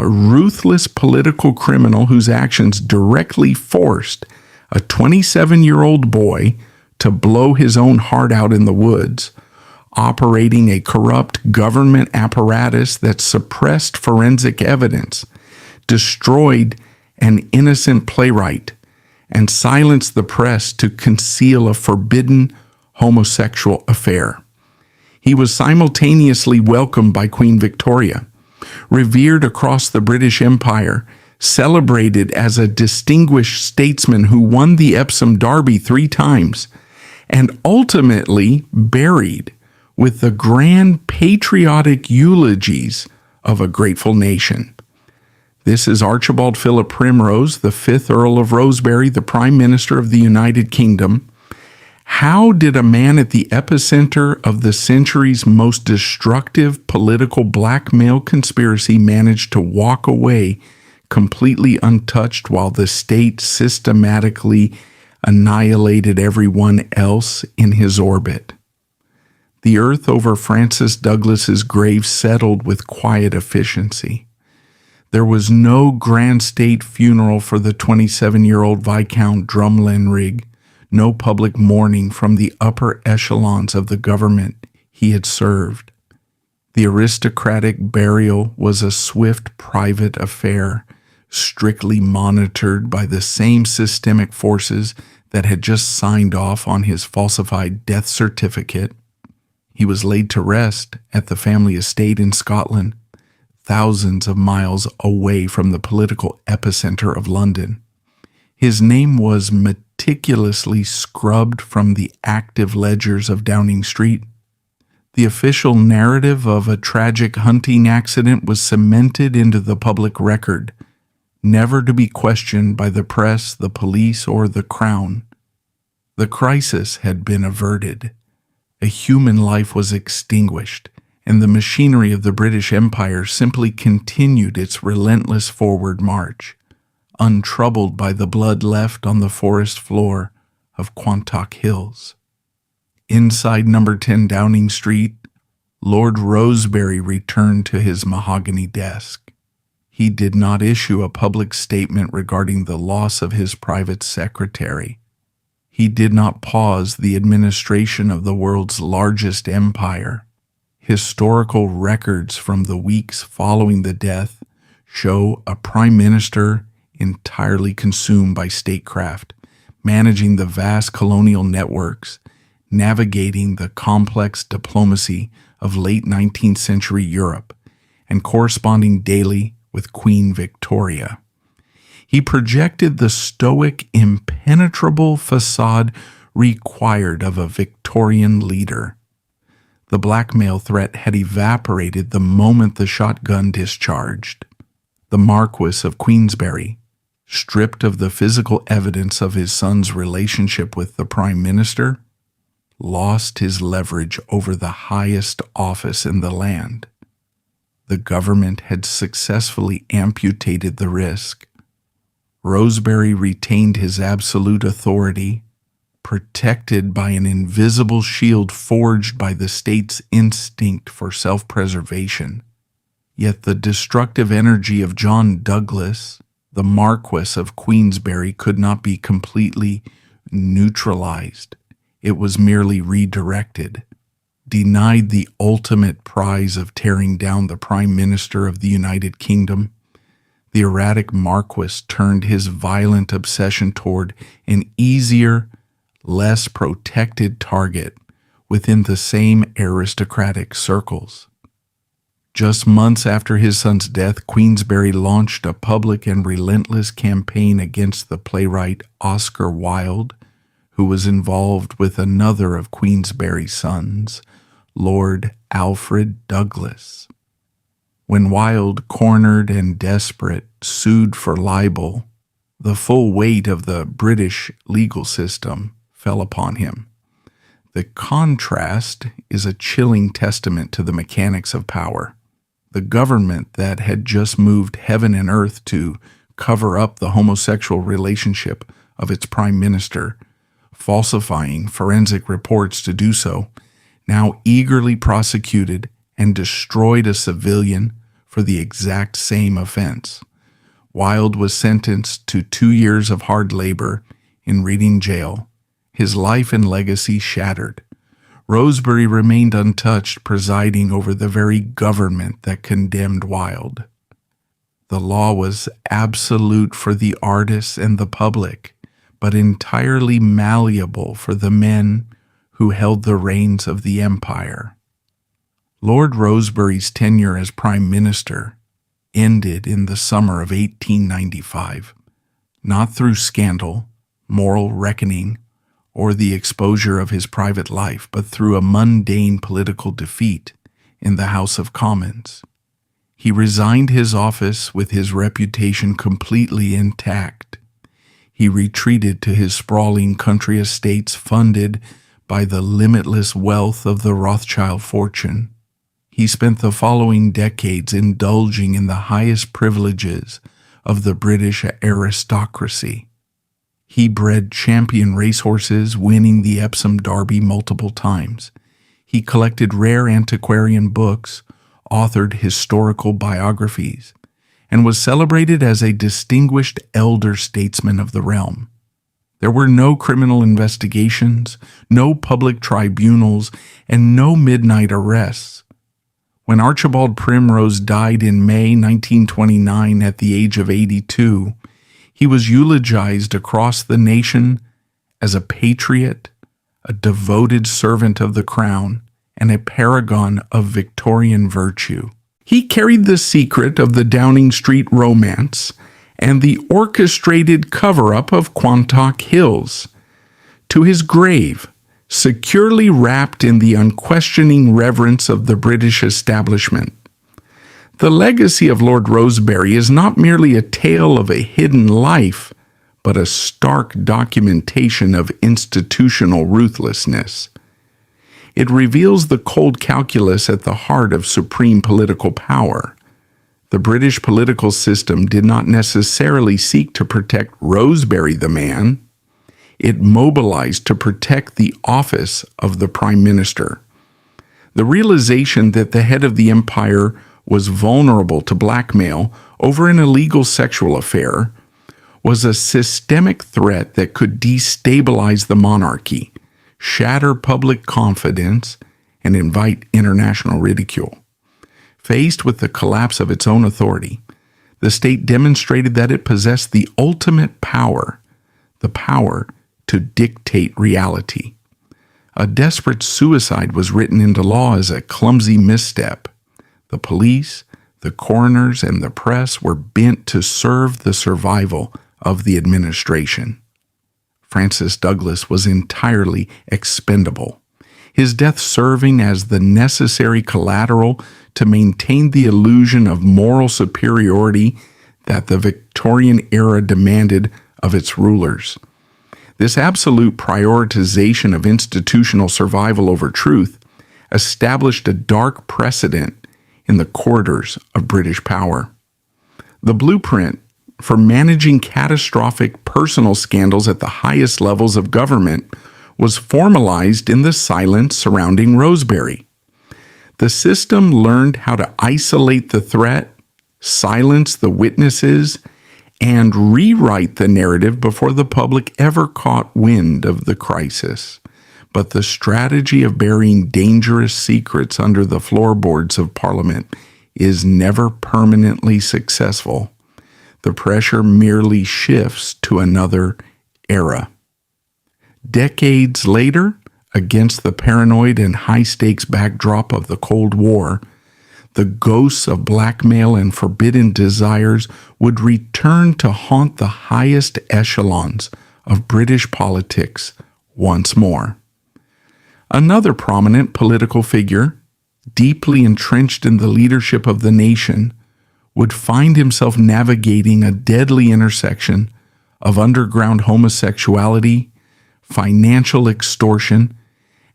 a ruthless political criminal whose actions directly forced a 27-year-old boy to blow his own heart out in the woods, operating a corrupt government apparatus that suppressed forensic evidence, destroyed an innocent playwright, and silenced the press to conceal a forbidden homosexual affair. He was simultaneously welcomed by Queen Victoria, revered across the British Empire, celebrated as a distinguished statesman who won the Epsom Derby 3 times, and ultimately buried with the grand patriotic eulogies of a grateful nation. This is Archibald Philip Primrose, the 5th Earl of Rosebery, the Prime Minister of the United Kingdom. How did a man at the epicenter of the century's most destructive political blackmail conspiracy manage to walk away completely untouched while the state systematically annihilated everyone else in his orbit? The earth over Francis Douglas's grave settled with quiet efficiency. There was no grand state funeral for the 27-year-old Viscount Drumlanrig, no public mourning from the upper echelons of the government he had served. The aristocratic burial was a swift private affair, strictly monitored by the same systemic forces that had just signed off on his falsified death certificate. He was laid to rest at the family estate in Scotland, thousands of miles away from the political epicenter of London. His name was meticulously scrubbed from the active ledgers of Downing Street. The official narrative of a tragic hunting accident was cemented into the public record, never to be questioned by the press, the police, or the Crown. The crisis had been averted. A human life was extinguished, and the machinery of the British Empire simply continued its relentless forward march, untroubled by the blood left on the forest floor of Quant Hills. Inside number 10 Downing Street, Lord Rosebery returned to his mahogany desk. He did not issue a public statement regarding the loss of his private secretary. He did not pause the administration of the world's largest empire. Historical records from the weeks following the death show a prime minister entirely consumed by statecraft, managing the vast colonial networks, navigating the complex diplomacy of late 19th century Europe, and corresponding daily with Queen Victoria. He projected the stoic, impenetrable facade required of a Victorian leader. The blackmail threat had evaporated the moment the shotgun discharged. The Marquis of Queensberry, stripped of the physical evidence of his son's relationship with the Prime Minister, lost his leverage over the highest office in the land. The government had successfully amputated the risk. Rosebery retained his absolute authority, protected by an invisible shield forged by the state's instinct for self-preservation. Yet the destructive energy of John Douglas, the Marquis of Queensberry, could not be completely neutralized. It was merely redirected. Denied the ultimate prize of tearing down the Prime Minister of the United Kingdom, the erratic Marquis turned his violent obsession toward an easier, less protected target within the same aristocratic circles. Just months after his son's death, Queensberry launched a public and relentless campaign against the playwright Oscar Wilde, who was involved with another of Queensberry's sons, Lord Alfred Douglas. When Wilde, cornered and desperate, sued for libel, the full weight of the British legal system fell upon him. The contrast is a chilling testament to the mechanics of power. The government that had just moved heaven and earth to cover up the homosexual relationship of its prime minister, falsifying forensic reports to do so, now eagerly prosecuted and destroyed a civilian for the exact same offense. Wilde was sentenced to 2 years of hard labor in Reading jail, his life and legacy shattered. Rosebery remained untouched, presiding over the very government that condemned Wilde. The law was absolute for the artists and the public, but entirely malleable for the men who held the reins of the empire. Lord Rosebery's tenure as Prime Minister ended in the summer of 1895, not through scandal, moral reckoning, or the exposure of his private life, but through a mundane political defeat in the House of Commons. He resigned his office with his reputation completely intact. He retreated to his sprawling country estates funded by the limitless wealth of the Rothschild fortune. He spent the following decades indulging in the highest privileges of the British aristocracy. He bred champion racehorses, winning the Epsom Derby multiple times. He collected rare antiquarian books, authored historical biographies, and was celebrated as a distinguished elder statesman of the realm. There were no criminal investigations, no public tribunals, and no midnight arrests. When Archibald Primrose died in May 1929 at the age of 82, he was eulogized across the nation as a patriot, a devoted servant of the crown, and a paragon of Victorian virtue. He carried the secret of the Downing Street romance and the orchestrated cover-up of Quant Hills to his grave, securely wrapped in the unquestioning reverence of the British establishment. The legacy of Lord Rosebery is not merely a tale of a hidden life, but a stark documentation of institutional ruthlessness. It reveals the cold calculus at the heart of supreme political power. The British political system did not necessarily seek to protect Rosebery the man. It mobilized to protect the office of the Prime Minister. The realization that the head of the empire was vulnerable to blackmail over an illegal sexual affair was a systemic threat that could destabilize the monarchy, shatter public confidence, and invite international ridicule. Faced with the collapse of its own authority, the state demonstrated that it possessed the ultimate power, the power to dictate reality. A desperate suicide was written into law as a clumsy misstep. The police, the coroners, and the press were bent to serve the survival of the administration. Francis Douglas was entirely expendable, his death serving as the necessary collateral to maintain the illusion of moral superiority that the Victorian era demanded of its rulers. This absolute prioritization of institutional survival over truth established a dark precedent in the corridors of British power. The blueprint for managing catastrophic personal scandals at the highest levels of government was formalized in the silence surrounding Rosebery. The system learned how to isolate the threat, silence the witnesses, and rewrite the narrative before the public ever caught wind of the crisis. But the strategy of burying dangerous secrets under the floorboards of Parliament is never permanently successful. The pressure merely shifts to another era. Decades later, against the paranoid and high-stakes backdrop of the Cold War, the ghosts of blackmail and forbidden desires would return to haunt the highest echelons of British politics once more. Another prominent political figure, deeply entrenched in the leadership of the nation, would find himself navigating a deadly intersection of underground homosexuality, financial extortion,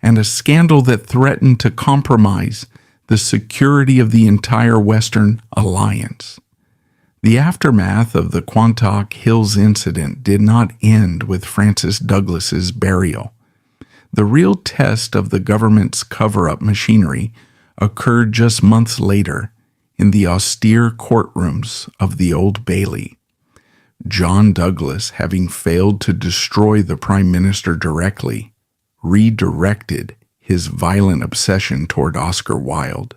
and a scandal that threatened to compromise the security of the entire Western alliance. The aftermath of the Quant Hills incident did not end with Francis Douglas's burial. The real test of the government's cover-up machinery occurred just months later, in the austere courtrooms of the Old Bailey. John Douglas, having failed to destroy the Prime Minister directly, redirected his violent obsession toward Oscar Wilde.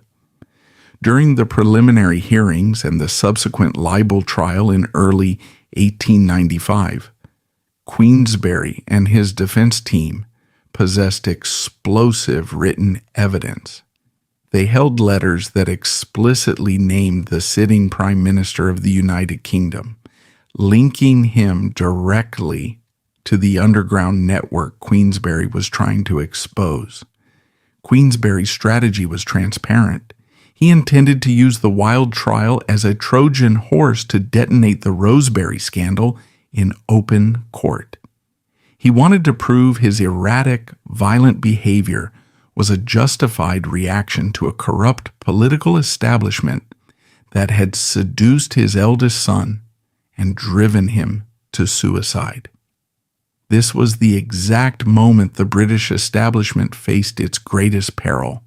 During the preliminary hearings and the subsequent libel trial in early 1895, Queensberry and his defense team possessed explosive written evidence. They held letters that explicitly named the sitting Prime Minister of the United Kingdom, linking him directly to the underground network Queensberry was trying to expose. Queensberry's strategy was transparent. He intended to use the Wilde trial as a Trojan horse to detonate the Rosebery scandal in open court. He wanted to prove his erratic, violent behavior was a justified reaction to a corrupt political establishment that had seduced his eldest son and driven him to suicide. This was the exact moment the British establishment faced its greatest peril.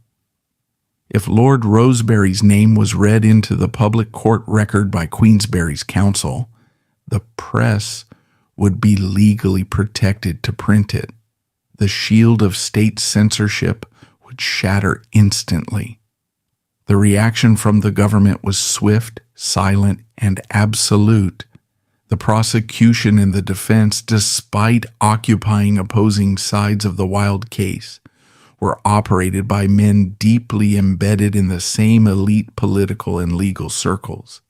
If Lord Rosebery's name was read into the public court record by Queensberry's counsel, the press would be legally protected to print it. The shield of state censorship would shatter instantly. The reaction from the government was swift, silent, and absolute. The prosecution and the defense, despite occupying opposing sides of the Wilde case, were operated by men deeply embedded in the same elite political and legal circles.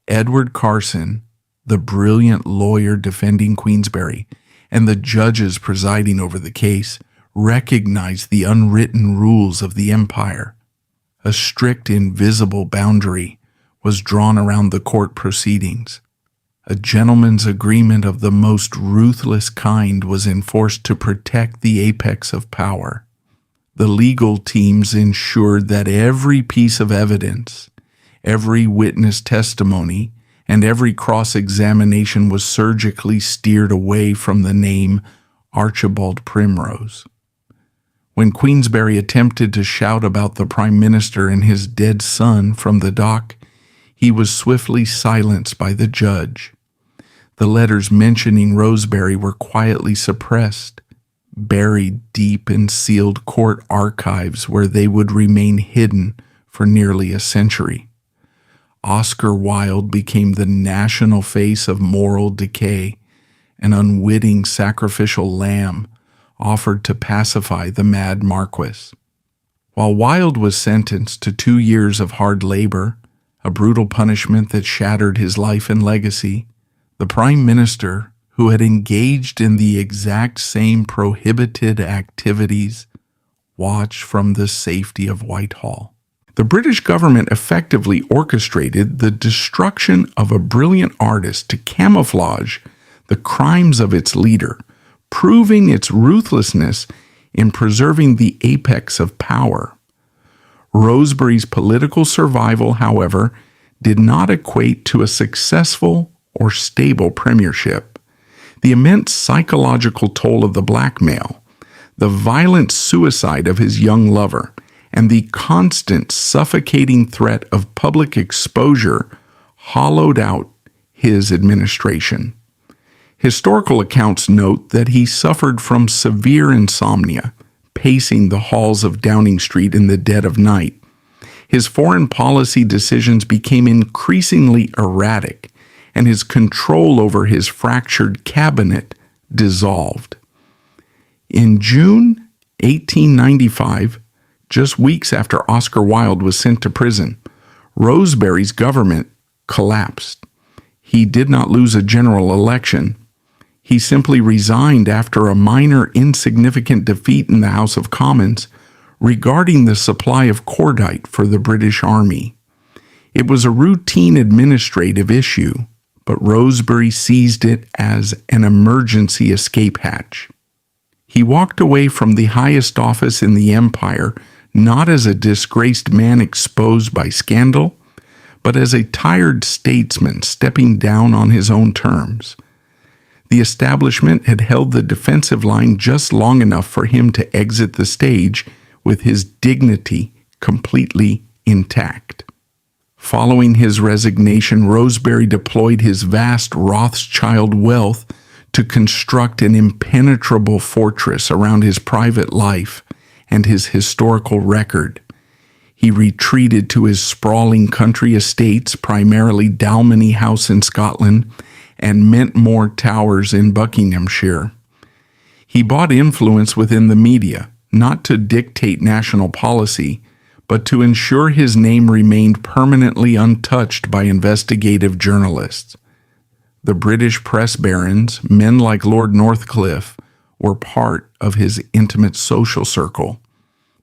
Edward Carson, the brilliant lawyer defending Queensberry, and the judges presiding over the case recognized the unwritten rules of the empire. A strict, invisible boundary was drawn around the court proceedings. A gentleman's agreement of the most ruthless kind was enforced to protect the apex of power. The legal teams ensured that every piece of evidence, every witness testimony, and every cross-examination was surgically steered away from the name Archibald Primrose. When Queensberry attempted to shout about the Prime Minister and his dead son from the dock, he was swiftly silenced by the judge. The letters mentioning Rosebery were quietly suppressed, buried deep in sealed court archives where they would remain hidden for nearly a century. Oscar Wilde became the national face of moral decay, an unwitting sacrificial lamb offered to pacify the mad Marquis. While Wilde was sentenced to 2 years of hard labor, a brutal punishment that shattered his life and legacy, the Prime Minister, who had engaged in the exact same prohibited activities, watched from the safety of Whitehall. The British government effectively orchestrated the destruction of a brilliant artist to camouflage the crimes of its leader, proving its ruthlessness in preserving the apex of power. Rosebery's political survival, however, did not equate to a successful or stable premiership. The immense psychological toll of the blackmail, the violent suicide of his young lover, and the constant suffocating threat of public exposure hollowed out his administration. Historical accounts note that he suffered from severe insomnia, pacing the halls of Downing Street in the dead of night. His foreign policy decisions became increasingly erratic, and his control over his fractured cabinet dissolved. In June 1895, just weeks after Oscar Wilde was sent to prison, Rosebery's government collapsed. He did not lose a general election. He simply resigned after a minor, insignificant defeat in the House of Commons regarding the supply of cordite for the British Army. It was a routine administrative issue, but Rosebery seized it as an emergency escape hatch. He walked away from the highest office in the empire not as a disgraced man exposed by scandal, but as a tired statesman stepping down on his own terms. The establishment had held the defensive line just long enough for him to exit the stage with his dignity completely intact. Following his resignation, Rosebery deployed his vast Rothschild wealth to construct an impenetrable fortress around his private life and his historical record. He retreated to his sprawling country estates, primarily Dalmeny House in Scotland and Mentmore Towers in Buckinghamshire. He bought influence within the media, not to dictate national policy, but to ensure his name remained permanently untouched by investigative journalists. The British press barons, men like Lord Northcliffe, were part of his intimate social circle.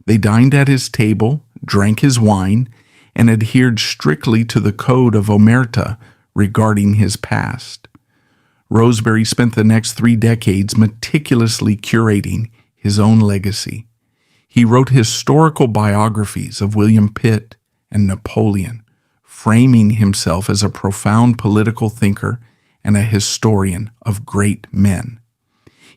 They dined at his table, drank his wine, and adhered strictly to the code of omerta regarding his past. Rosebery spent the next 3 decades meticulously curating his own legacy. He wrote historical biographies of William Pitt and Napoleon, framing himself as a profound political thinker and a historian of great men.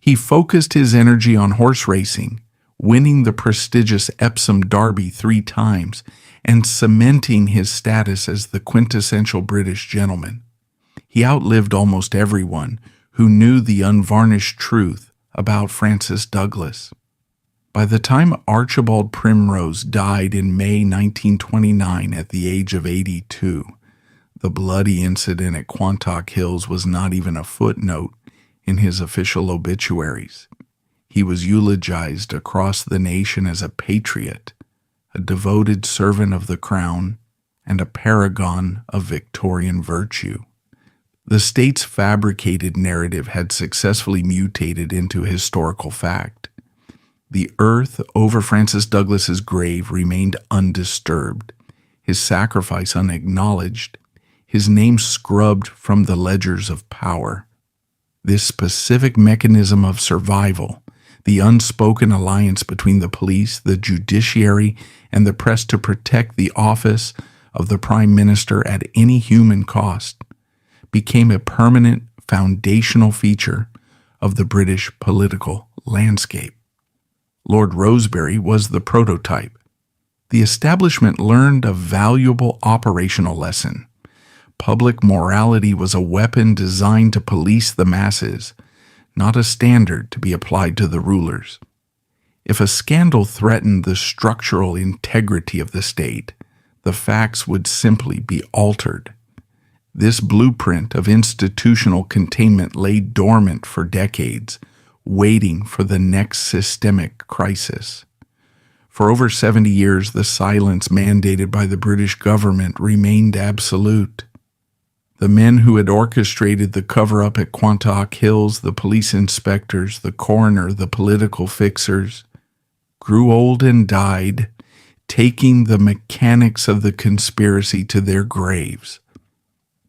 He focused his energy on horse racing, winning the prestigious Epsom Derby 3 times and cementing his status as the quintessential British gentleman. He outlived almost everyone who knew the unvarnished truth about Francis Douglas. By the time Archibald Primrose died in May 1929 at the age of 82, the bloody incident at Quant Hills was not even a footnote in his official obituaries. He was eulogized across the nation as a patriot, a devoted servant of the crown, and a paragon of Victorian virtue. The state's fabricated narrative had successfully mutated into historical fact. The earth over Francis Douglas's grave remained undisturbed, his sacrifice unacknowledged, his name scrubbed from the ledgers of power. This specific mechanism of survival, the unspoken alliance between the police, the judiciary, and the press to protect the office of the Prime Minister at any human cost, became a permanent foundational feature of the British political landscape. Lord Rosebery was the prototype. The establishment learned a valuable operational lesson. Public morality was a weapon designed to police the masses, not a standard to be applied to the rulers. If a scandal threatened the structural integrity of the state, the facts would simply be altered. This blueprint of institutional containment lay dormant for decades, waiting for the next systemic crisis. For over 70 years, the silence mandated by the British government remained absolute. The men who had orchestrated the cover-up at Quant Hills, the police inspectors, the coroner, the political fixers, grew old and died, taking the mechanics of the conspiracy to their graves.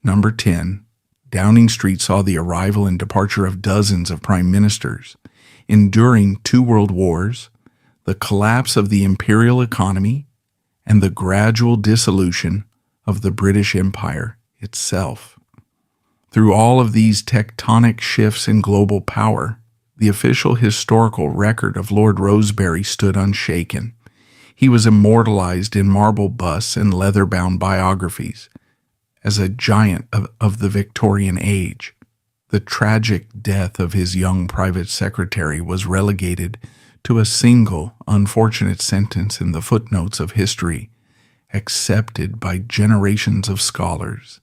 Number 10, Downing Street saw the arrival and departure of dozens of prime ministers, enduring 2 world wars, the collapse of the imperial economy, and the gradual dissolution of the British Empire itself. Through all of these tectonic shifts in global power, the official historical record of Lord Rosebery stood unshaken. He was immortalized in marble busts and leather-bound biographies as a giant of the Victorian age. The tragic death of his young private secretary was relegated to a single unfortunate sentence in the footnotes of history, accepted by generations of scholars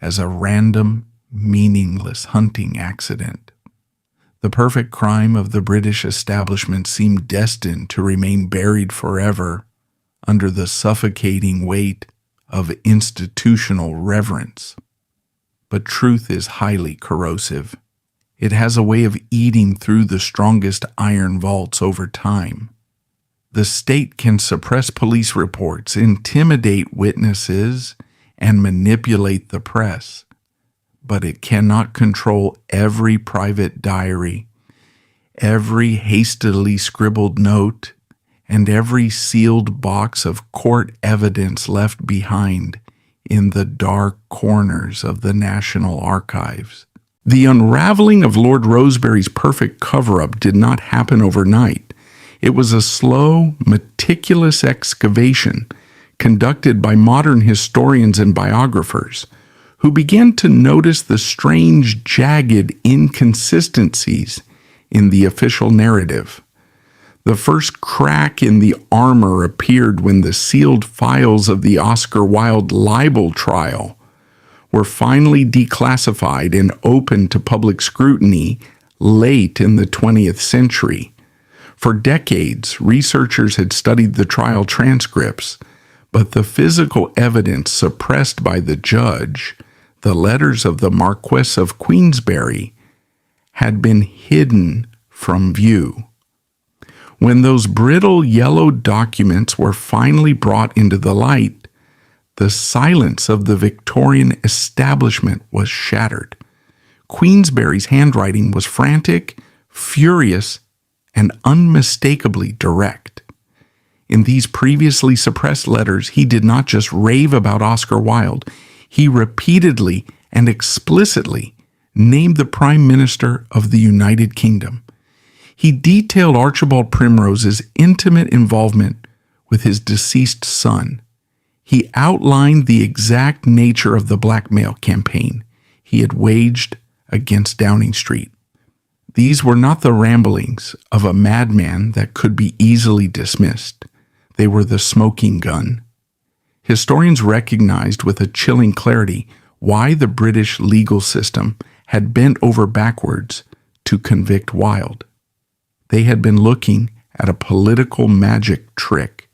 as a random, meaningless hunting accident. The perfect crime of the British establishment seemed destined to remain buried forever under the suffocating weight of institutional reverence. But truth is highly corrosive. It has a way of eating through the strongest iron vaults over time. The state can suppress police reports, intimidate witnesses, and manipulate the press, but it cannot control every private diary, every hastily scribbled note, and every sealed box of court evidence left behind in the dark corners of the National Archives. The unraveling of Lord Rosebery's perfect cover-up did not happen overnight. It was a slow, meticulous excavation conducted by modern historians and biographers, who began to notice the strange, jagged inconsistencies in the official narrative. The first crack in the armor appeared when the sealed files of the Oscar Wilde libel trial were finally declassified and opened to public scrutiny late in the 20th century. For decades, researchers had studied the trial transcripts, but the physical evidence suppressed by the judge, the letters of the Marquis of Queensberry, had been hidden from view. When those brittle yellow documents were finally brought into the light, the silence of the Victorian establishment was shattered. Queensberry's handwriting was frantic, furious, and unmistakably direct. In these previously suppressed letters, he did not just rave about Oscar Wilde, he repeatedly and explicitly named the Prime Minister of the United Kingdom. He detailed Archibald Primrose's intimate involvement with his deceased son. He outlined the exact nature of the blackmail campaign he had waged against Downing Street. These were not the ramblings of a madman that could be easily dismissed. They were the smoking gun. Historians recognized with a chilling clarity why the British legal system had bent over backwards to convict Wilde. They had been looking at a political magic trick.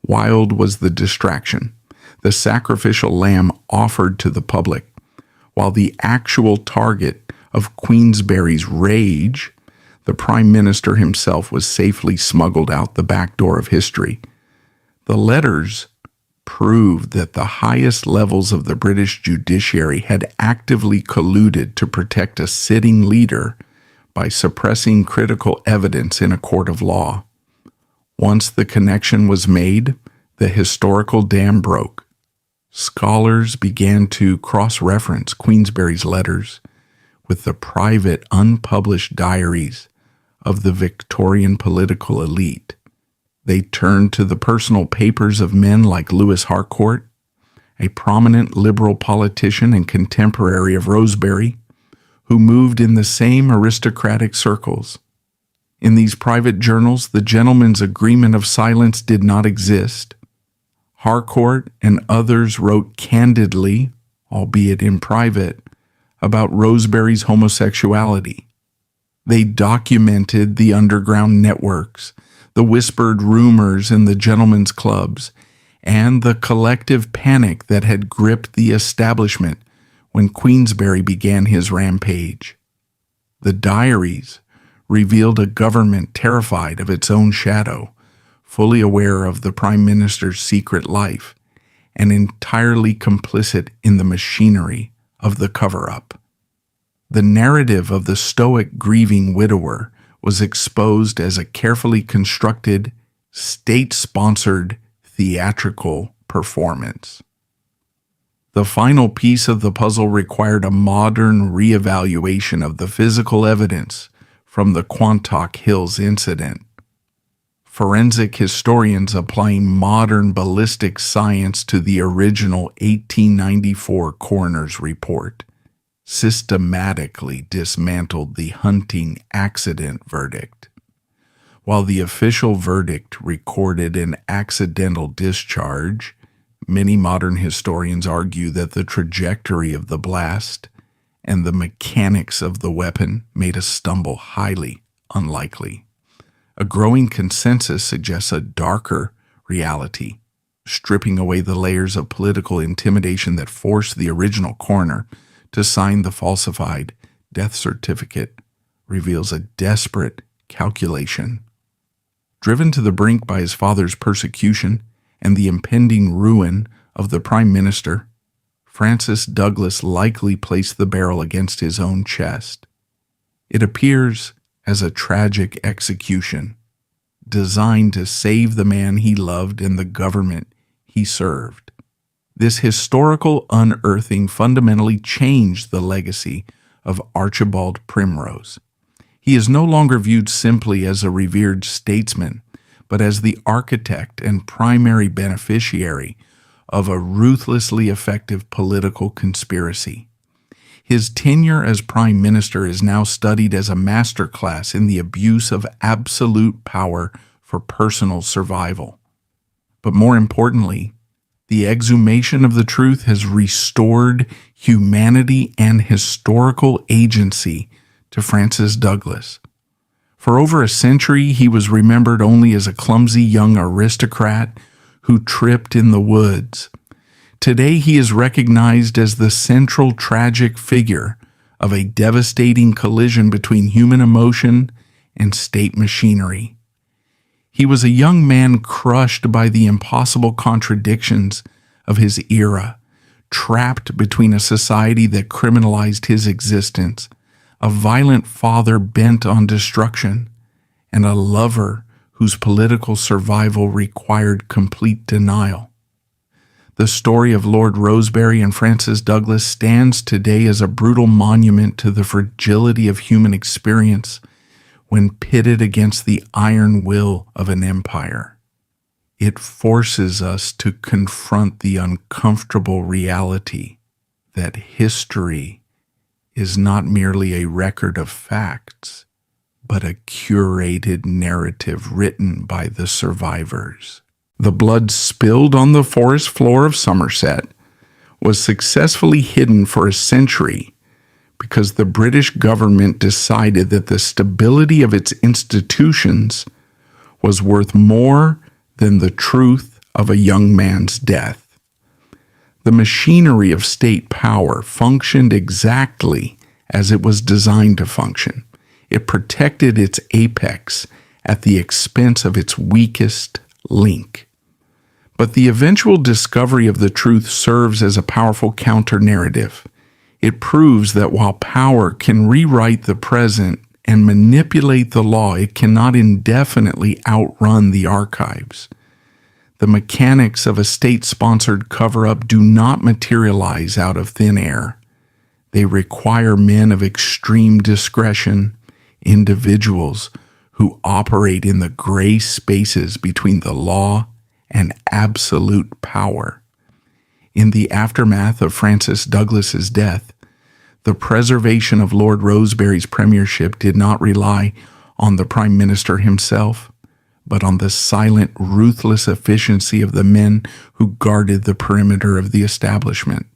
Wilde was the distraction, the sacrificial lamb offered to the public, while the actual target of Queensberry's rage, the Prime Minister himself, was safely smuggled out the back door of history. The letters proved that the highest levels of the British judiciary had actively colluded to protect a sitting leader by suppressing critical evidence in a court of law. Once the connection was made, the historical dam broke. Scholars began to cross-reference Queensberry's letters with the private, unpublished diaries of the Victorian political elite. They turned to the personal papers of men like Lewis Harcourt, a prominent liberal politician and contemporary of Rosebery, who moved in the same aristocratic circles. In these private journals, the gentleman's agreement of silence did not exist. Harcourt and others wrote candidly, albeit in private, about Rosebery's homosexuality. They documented the underground networks, the whispered rumors in the gentlemen's clubs, and the collective panic that had gripped the establishment when Queensberry began his rampage. The diaries revealed a government terrified of its own shadow, fully aware of the Prime Minister's secret life, and entirely complicit in the machinery of the cover-up. The narrative of the stoic grieving widower was exposed as a carefully constructed, state-sponsored theatrical performance. The final piece of the puzzle required a modern reevaluation of the physical evidence from the Quant Hills incident. Forensic historians applying modern ballistic science to the original 1894 coroner's report systematically dismantled the hunting accident verdict. While the official verdict recorded an accidental discharge, many modern historians argue that the trajectory of the blast and the mechanics of the weapon made a stumble highly unlikely. A growing consensus suggests a darker reality, stripping away the layers of political intimidation that forced the original coroner to sign the falsified death certificate, reveals a desperate calculation. Driven to the brink by his father's persecution and the impending ruin of the Prime Minister, Francis Douglas likely placed the barrel against his own chest. It appears as a tragic execution, designed to save the man he loved and the government he served. This historical unearthing fundamentally changed the legacy of Archibald Primrose. He is no longer viewed simply as a revered statesman, but as the architect and primary beneficiary of a ruthlessly effective political conspiracy. His tenure as prime minister is now studied as a masterclass in the abuse of absolute power for personal survival. But more importantly, the exhumation of the truth has restored humanity and historical agency to Francis Douglas. For over a century, he was remembered only as a clumsy young aristocrat who tripped in the woods. Today, he is recognized as the central tragic figure of a devastating collision between human emotion and state machinery. He was a young man crushed by the impossible contradictions of his era, trapped between a society that criminalized his existence, a violent father bent on destruction, and a lover whose political survival required complete denial. The story of Lord Rosebery and Francis Douglas stands today as a brutal monument to the fragility of human experience when pitted against the iron will of an empire. It forces us to confront the uncomfortable reality that history is not merely a record of facts, but a curated narrative written by the survivors. The blood spilled on the forest floor of Somerset was successfully hidden for a century because the British government decided that the stability of its institutions was worth more than the truth of a young man's death. The machinery of state power functioned exactly as it was designed to function. It protected its apex at the expense of its weakest link. But the eventual discovery of the truth serves as a powerful counter-narrative. It proves that while power can rewrite the present and manipulate the law, it cannot indefinitely outrun the archives. The mechanics of a state-sponsored cover-up do not materialize out of thin air. They require men of extreme discretion, individuals who operate in the gray spaces between the law and absolute power. In the aftermath of Francis Douglas's death, the preservation of Lord Rosebery's premiership did not rely on the Prime Minister himself, but on the silent, ruthless efficiency of the men who guarded the perimeter of the establishment.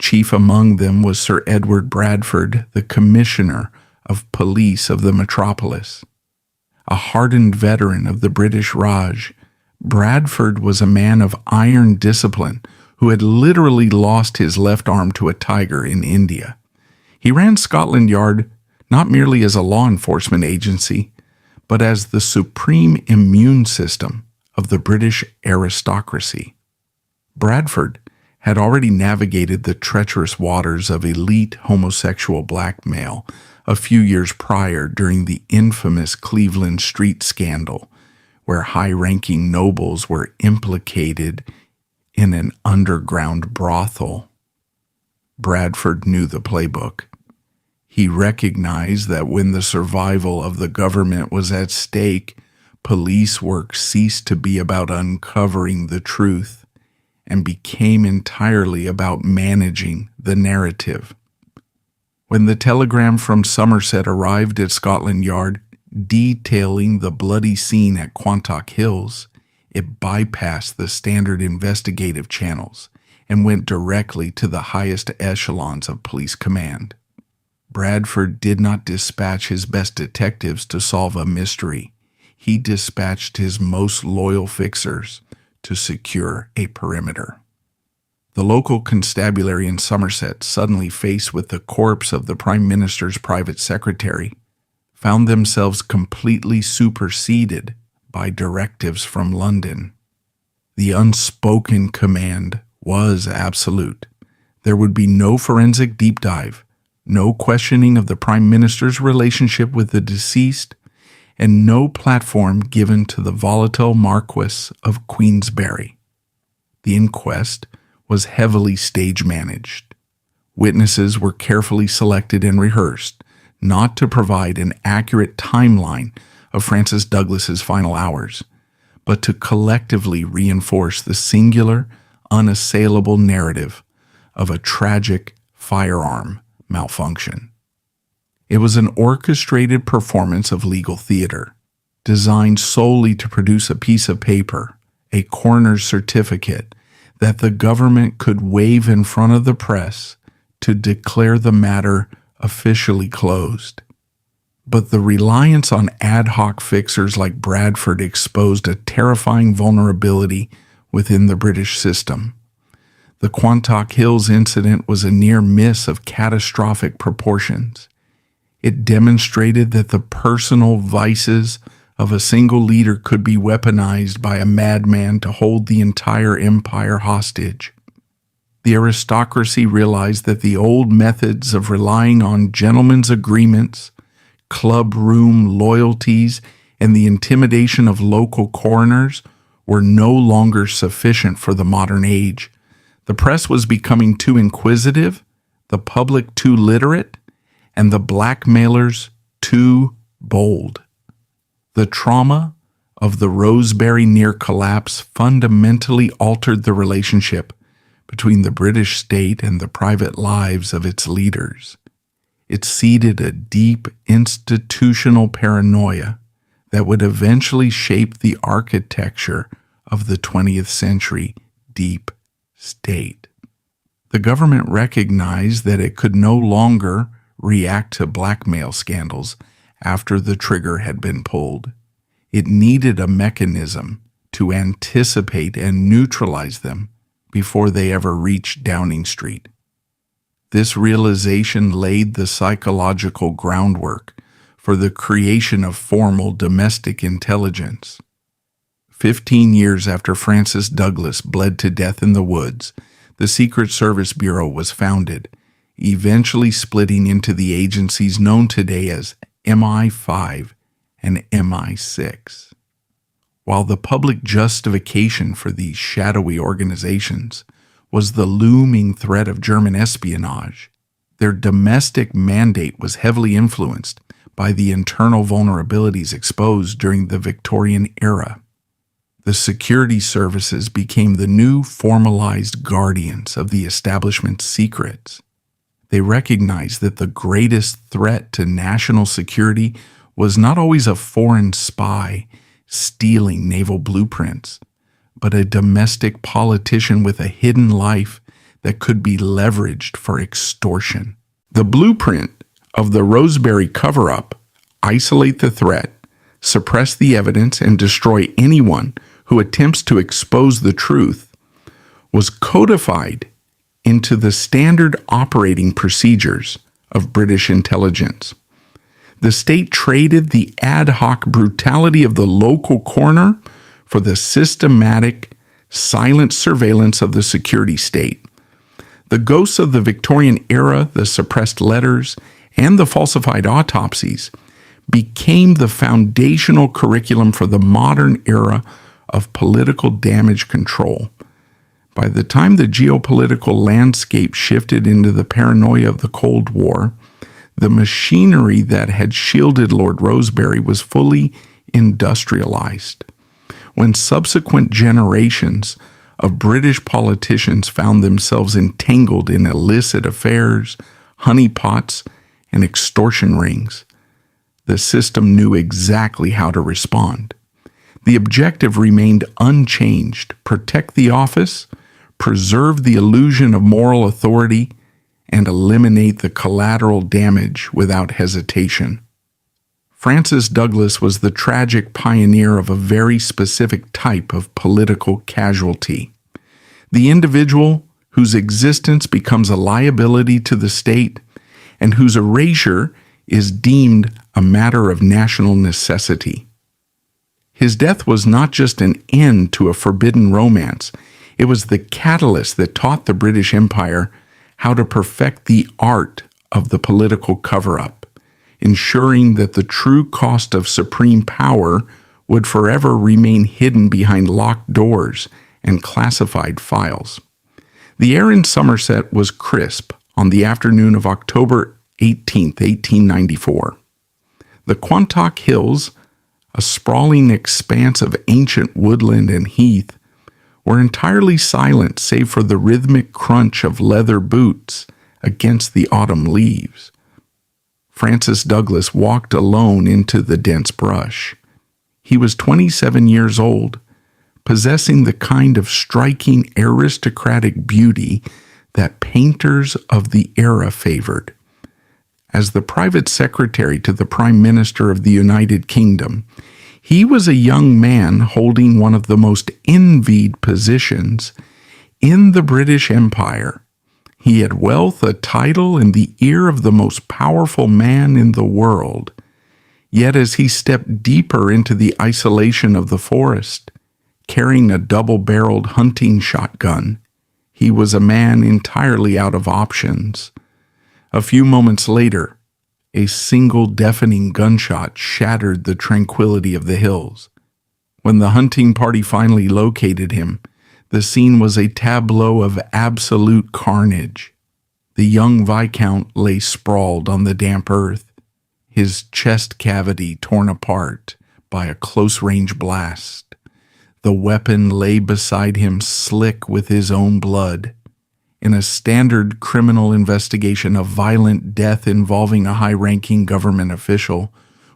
Chief among them was Sir Edward Bradford, the Commissioner of Police of the metropolis. A hardened veteran of the British Raj, Bradford was a man of iron discipline who had literally lost his left arm to a tiger in India. He ran Scotland Yard not merely as a law enforcement agency, but as the supreme immune system of the British aristocracy. Bradford had already navigated the treacherous waters of elite homosexual blackmail a few years prior during the infamous Cleveland Street scandal, where high-ranking nobles were implicated in an underground brothel. Bradford knew the playbook. He recognized that when the survival of the government was at stake, police work ceased to be about uncovering the truth and became entirely about managing the narrative. When the telegram from Somerset arrived at Scotland Yard, detailing the bloody scene at Quant Hills, it bypassed the standard investigative channels and went directly to the highest echelons of police command. Bradford did not dispatch his best detectives to solve a mystery. He dispatched his most loyal fixers to secure a perimeter. The local constabulary in Somerset, suddenly faced with the corpse of the Prime Minister's private secretary, found themselves completely superseded by directives from London. The unspoken command was absolute. There would be no forensic deep dive, no questioning of the Prime Minister's relationship with the deceased, and no platform given to the volatile Marquis of Queensberry. The inquest was heavily stage-managed. Witnesses were carefully selected and rehearsed, not to provide an accurate timeline of Francis Douglas's final hours, but to collectively reinforce the singular, unassailable narrative of a tragic firearm malfunction. It was an orchestrated performance of legal theater, designed solely to produce a piece of paper, a coroner's certificate, that the government could wave in front of the press to declare the matter officially closed. But the reliance on ad hoc fixers like Bradford exposed a terrifying vulnerability within the British system. The Quant Hills incident was a near miss of catastrophic proportions. It demonstrated that the personal vices of a single leader could be weaponized by a madman to hold the entire empire hostage. The aristocracy realized that the old methods of relying on gentlemen's agreements, club room loyalties, and the intimidation of local coroners were no longer sufficient for the modern age. The press was becoming too inquisitive, the public too literate, and the blackmailers too bold. The trauma of the Rosebery near collapse fundamentally altered the relationship between the British state and the private lives of its leaders. It seeded a deep institutional paranoia that would eventually shape the architecture of the 20th century deep state. The government recognized that it could no longer react to blackmail scandals after the trigger had been pulled. It needed a mechanism to anticipate and neutralize them before they ever reached Downing Street. This realization laid the psychological groundwork for the creation of formal domestic intelligence. 15 years after Francis Douglas bled to death in the woods, the Secret Service Bureau was founded, eventually splitting into the agencies known today as MI5 and MI6. While the public justification for these shadowy organizations was the looming threat of German espionage, their domestic mandate was heavily influenced by the internal vulnerabilities exposed during the Victorian era. The security services became the new formalized guardians of the establishment's secrets. They recognized that the greatest threat to national security was not always a foreign spy stealing naval blueprints, but a domestic politician with a hidden life that could be leveraged for extortion. The blueprint of the Rosebery cover-up: isolate the threat, suppress the evidence, and destroy anyone who attempts to expose the truth, was codified into the standard operating procedures of British intelligence. The state traded the ad hoc brutality of the local coroner for the systematic, silent surveillance of the security state. The ghosts of the Victorian era, the suppressed letters, and the falsified autopsies became the foundational curriculum for the modern era of political damage control. By the time the geopolitical landscape shifted into the paranoia of the Cold War, the machinery that had shielded Lord Rosebery was fully industrialized. When subsequent generations of British politicians found themselves entangled in illicit affairs, honeypots, and extortion rings, the system knew exactly how to respond. The objective remained unchanged: protect the office, preserve the illusion of moral authority, and eliminate the collateral damage without hesitation. Francis Douglas was the tragic pioneer of a very specific type of political casualty: the individual whose existence becomes a liability to the state and whose erasure is deemed a matter of national necessity. His death was not just an end to a forbidden romance, it was the catalyst that taught the British Empire how to perfect the art of the political cover-up, ensuring that the true cost of supreme power would forever remain hidden behind locked doors and classified files. The air in Somerset was crisp on the afternoon of October 18, 1894. The Quant Hills, a sprawling expanse of ancient woodland and heath, were entirely silent save for the rhythmic crunch of leather boots against the autumn leaves. Francis Douglas walked alone into the dense brush. He was 27 years old, possessing the kind of striking aristocratic beauty that painters of the era favored. As the private secretary to the Prime Minister of the United Kingdom, he was a young man holding one of the most envied positions in the British Empire. He had wealth, a title, and the ear of the most powerful man in the world. Yet as he stepped deeper into the isolation of the forest, carrying a double-barreled hunting shotgun, he was a man entirely out of options. A few moments later, a single deafening gunshot shattered the tranquility of the hills. When the hunting party finally located him, the scene was a tableau of absolute carnage. The young Viscount lay sprawled on the damp earth, his chest cavity torn apart by a close-range blast. The weapon lay beside him slick with his own blood. In a standard criminal investigation, a violent death involving a high-ranking government official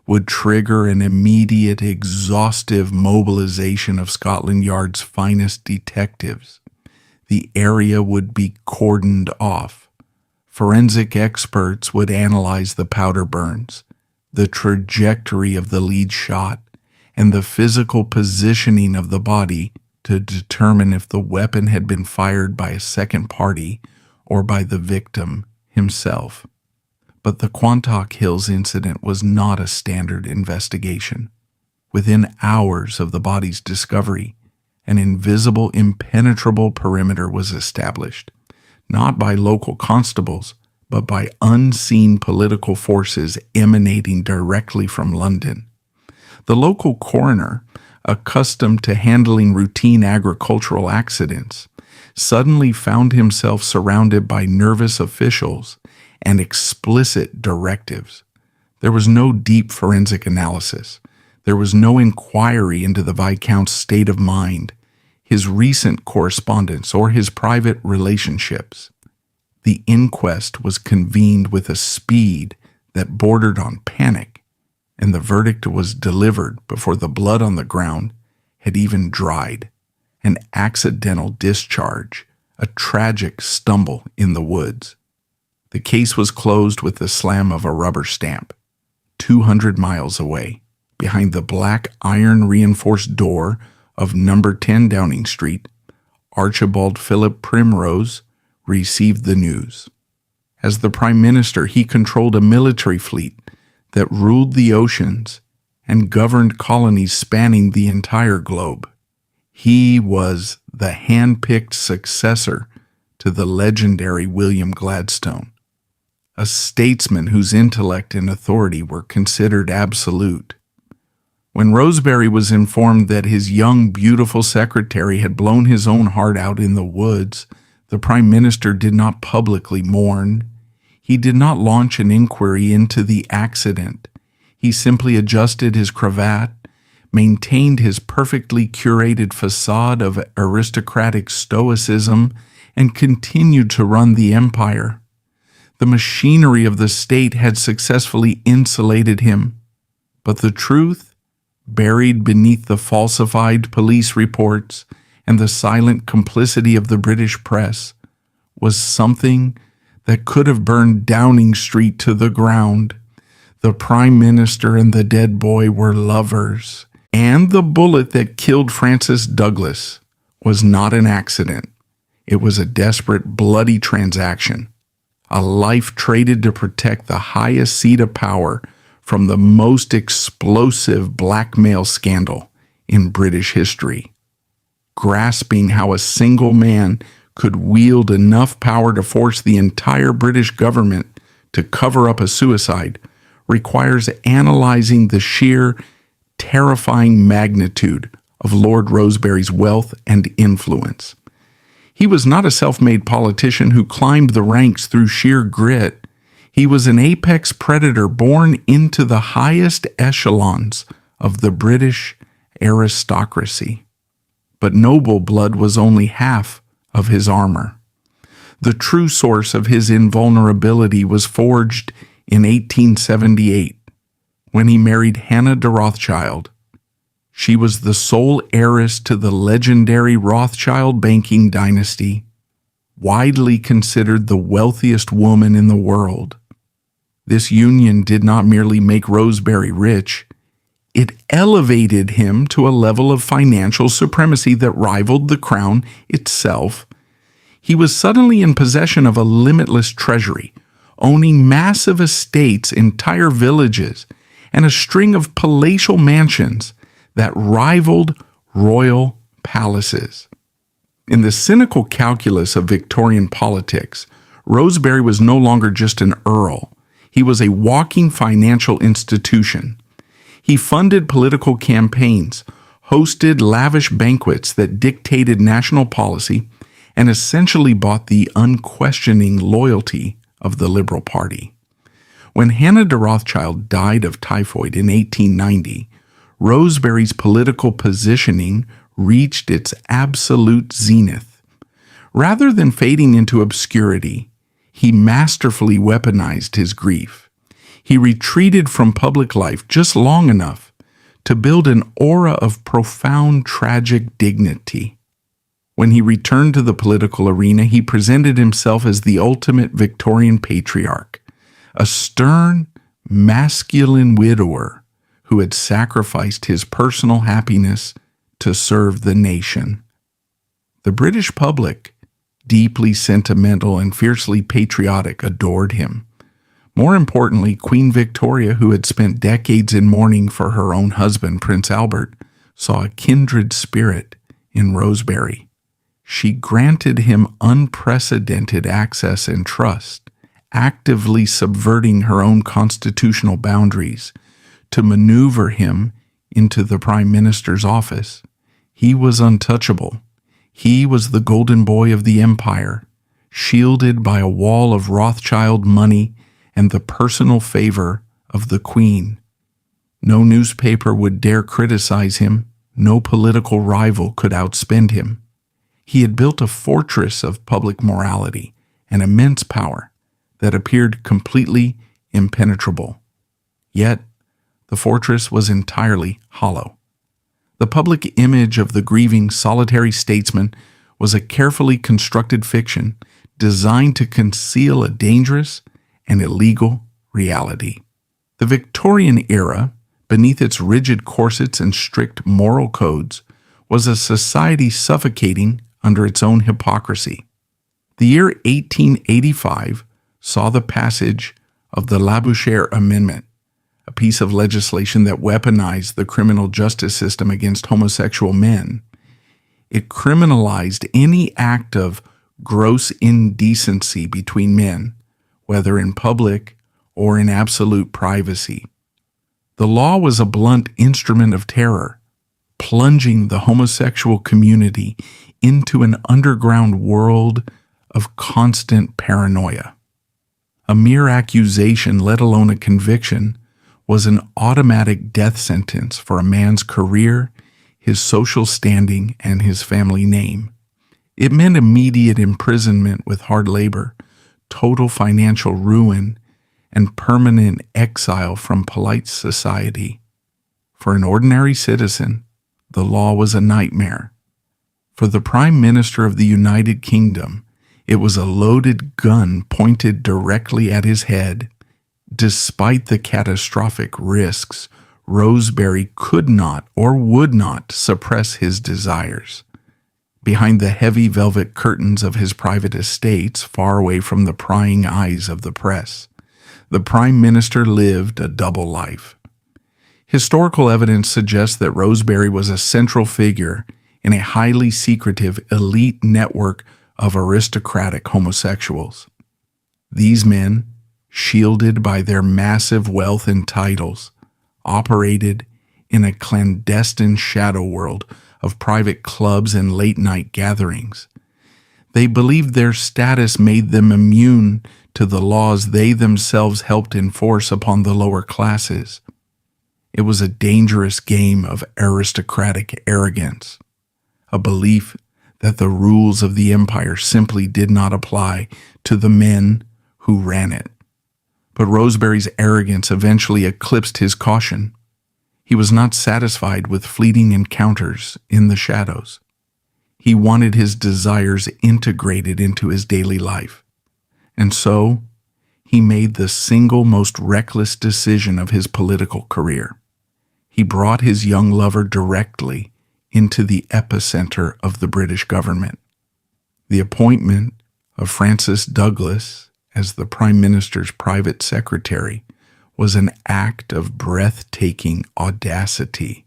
would trigger an immediate, exhaustive mobilization of Scotland Yard's finest detectives. The area would be cordoned off. Forensic experts would analyze the powder burns, the trajectory of the lead shot, and the physical positioning of the body to determine if the weapon had been fired by a second party or by the victim himself. But the Quant Hills incident was not a standard investigation. Within hours of the body's discovery, an invisible, impenetrable perimeter was established, not by local constables, but by unseen political forces emanating directly from London. The local coroner, accustomed to handling routine agricultural accidents, suddenly found himself surrounded by nervous officials and explicit directives. There was no deep forensic analysis. There was no inquiry into the Viscount's state of mind, his recent correspondence, or his private relationships. The inquest was convened with a speed that bordered on panic, and the verdict was delivered before the blood on the ground had even dried. An accidental discharge, a tragic stumble in the woods. The case was closed with the slam of a rubber stamp. 200 miles away, behind the black iron-reinforced door of number 10 Downing Street, Archibald Philip Primrose received the news. As the Prime Minister, he controlled a military fleet that ruled the oceans and governed colonies spanning the entire globe. He was the hand-picked successor to the legendary William Gladstone, a statesman whose intellect and authority were considered absolute. When Rosebery was informed that his young, beautiful secretary had blown his own heart out in the woods, the Prime Minister did not publicly mourn. He did not launch an inquiry into the accident. He simply adjusted his cravat, maintained his perfectly curated facade of aristocratic stoicism, and continued to run the empire. The machinery of the state had successfully insulated him, but the truth, buried beneath the falsified police reports and the silent complicity of the British press, was something that could have burned Downing Street to the ground. The Prime Minister and the dead boy were lovers, and the bullet that killed Francis Douglas was not an accident. It was a desperate, bloody transaction, a life traded to protect the highest seat of power from the most explosive blackmail scandal in British history. Grasping how a single man could wield enough power to force the entire British government to cover up a suicide requires analyzing the sheer, terrifying magnitude of Lord Rosebery's wealth and influence. He was not a self-made politician who climbed the ranks through sheer grit. He was an apex predator born into the highest echelons of the British aristocracy. But noble blood was only half of his armor. The true source of his invulnerability was forged in 1878 when he married Hannah de Rothschild. She was the sole heiress to the legendary Rothschild banking dynasty, widely considered the wealthiest woman in the world. This union did not merely make Rosebery rich, it elevated him to a level of financial supremacy that rivaled the crown itself. He was suddenly in possession of a limitless treasury, owning massive estates, entire villages, and a string of palatial mansions that rivaled royal palaces. In the cynical calculus of Victorian politics, Rosebery was no longer just an earl. He was a walking financial institution. He funded political campaigns, hosted lavish banquets that dictated national policy, and essentially bought the unquestioning loyalty of the Liberal Party. When Hannah de Rothschild died of typhoid in 1890, Rosebery's political positioning reached its absolute zenith. Rather than fading into obscurity, he masterfully weaponized his grief. He retreated from public life just long enough to build an aura of profound tragic dignity. When he returned to the political arena, he presented himself as the ultimate Victorian patriarch, a stern, masculine widower who had sacrificed his personal happiness to serve the nation. The British public, deeply sentimental and fiercely patriotic, adored him. More importantly, Queen Victoria, who had spent decades in mourning for her own husband, Prince Albert, saw a kindred spirit in Rosebery. She granted him unprecedented access and trust, actively subverting her own constitutional boundaries to maneuver him into the Prime Minister's office. He was untouchable. He was the golden boy of the empire, shielded by a wall of Rothschild money and the personal favor of the Queen. No newspaper would dare criticize him. No political rival could outspend him. He had built a fortress of public morality and immense power that appeared completely impenetrable. Yet, the fortress was entirely hollow. The public image of the grieving solitary statesman was a carefully constructed fiction designed to conceal a dangerous and illegal reality. The Victorian era, beneath its rigid corsets and strict moral codes, was a society suffocating under its own hypocrisy. The year 1885 saw the passage of the Labouchere Amendment, a piece of legislation that weaponized the criminal justice system against homosexual men. It criminalized any act of gross indecency between men, whether in public or in absolute privacy. The law was a blunt instrument of terror, plunging the homosexual community into an underground world of constant paranoia. A mere accusation, let alone a conviction, was an automatic death sentence for a man's career, his social standing, and his family name. It meant immediate imprisonment with hard labor, total financial ruin, and permanent exile from polite society. For an ordinary citizen, the law was a nightmare. For the Prime Minister of the United Kingdom, it was a loaded gun pointed directly at his head. Despite the catastrophic risks, Rosebery could not or would not suppress his desires. Behind the heavy velvet curtains of his private estates, far away from the prying eyes of the press, the Prime Minister lived a double life. Historical evidence suggests that Rosebery was a central figure in a highly secretive elite network of aristocratic homosexuals. These men, shielded by their massive wealth and titles, operated in a clandestine shadow world of private clubs and late-night gatherings. They believed their status made them immune to the laws they themselves helped enforce upon the lower classes. It was a dangerous game of aristocratic arrogance, a belief that the rules of the empire simply did not apply to the men who ran it. But Rosebery's arrogance eventually eclipsed his caution. He was not satisfied with fleeting encounters in the shadows. He wanted his desires integrated into his daily life. And so, he made the single most reckless decision of his political career. He brought his young lover directly into the epicenter of the British government. The appointment of Francis Douglas as the Prime Minister's private secretary was an act of breathtaking audacity.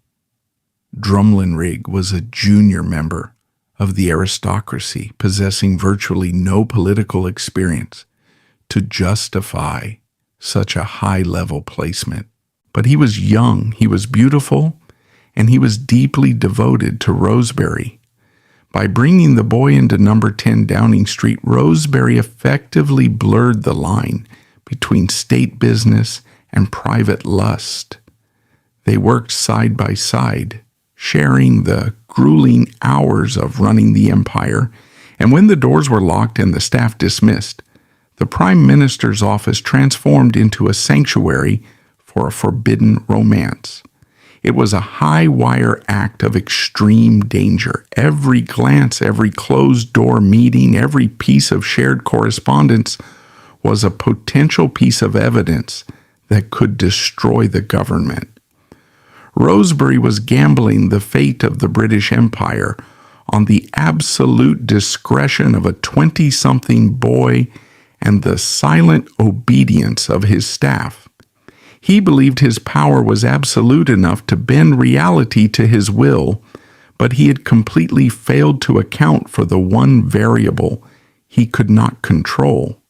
Drumlinrig was a junior member of the aristocracy, possessing virtually no political experience to justify such a high-level placement. But he was young, he was beautiful, and he was deeply devoted to Rosebery. By bringing the boy into number 10 Downing Street, Rosebery effectively blurred the line between state business and private lust. They worked side by side, sharing the grueling hours of running the empire, and when the doors were locked and the staff dismissed, the Prime Minister's office transformed into a sanctuary for a forbidden romance. It was a high-wire act of extreme danger. Every glance, every closed-door meeting, every piece of shared correspondence was a potential piece of evidence that could destroy the government. Rosebery was gambling the fate of the British Empire on the absolute discretion of a 20-something boy and the silent obedience of his staff. He believed his power was absolute enough to bend reality to his will, but he had completely failed to account for the one variable he could not control,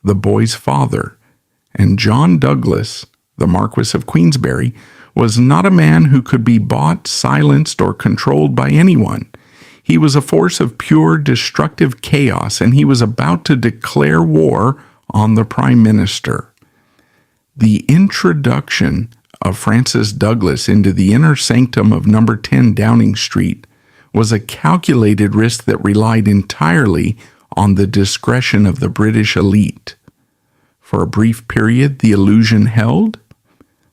the boy's father. And John Douglas, the Marquis of Queensberry, was not a man who could be bought, silenced, or controlled by anyone. He was a force of pure destructive chaos, and he was about to declare war on the Prime Minister. The introduction of Francis Douglas into the inner sanctum of number 10 Downing Street was a calculated risk that relied entirely on the discretion of the British elite. For a brief period, the illusion held.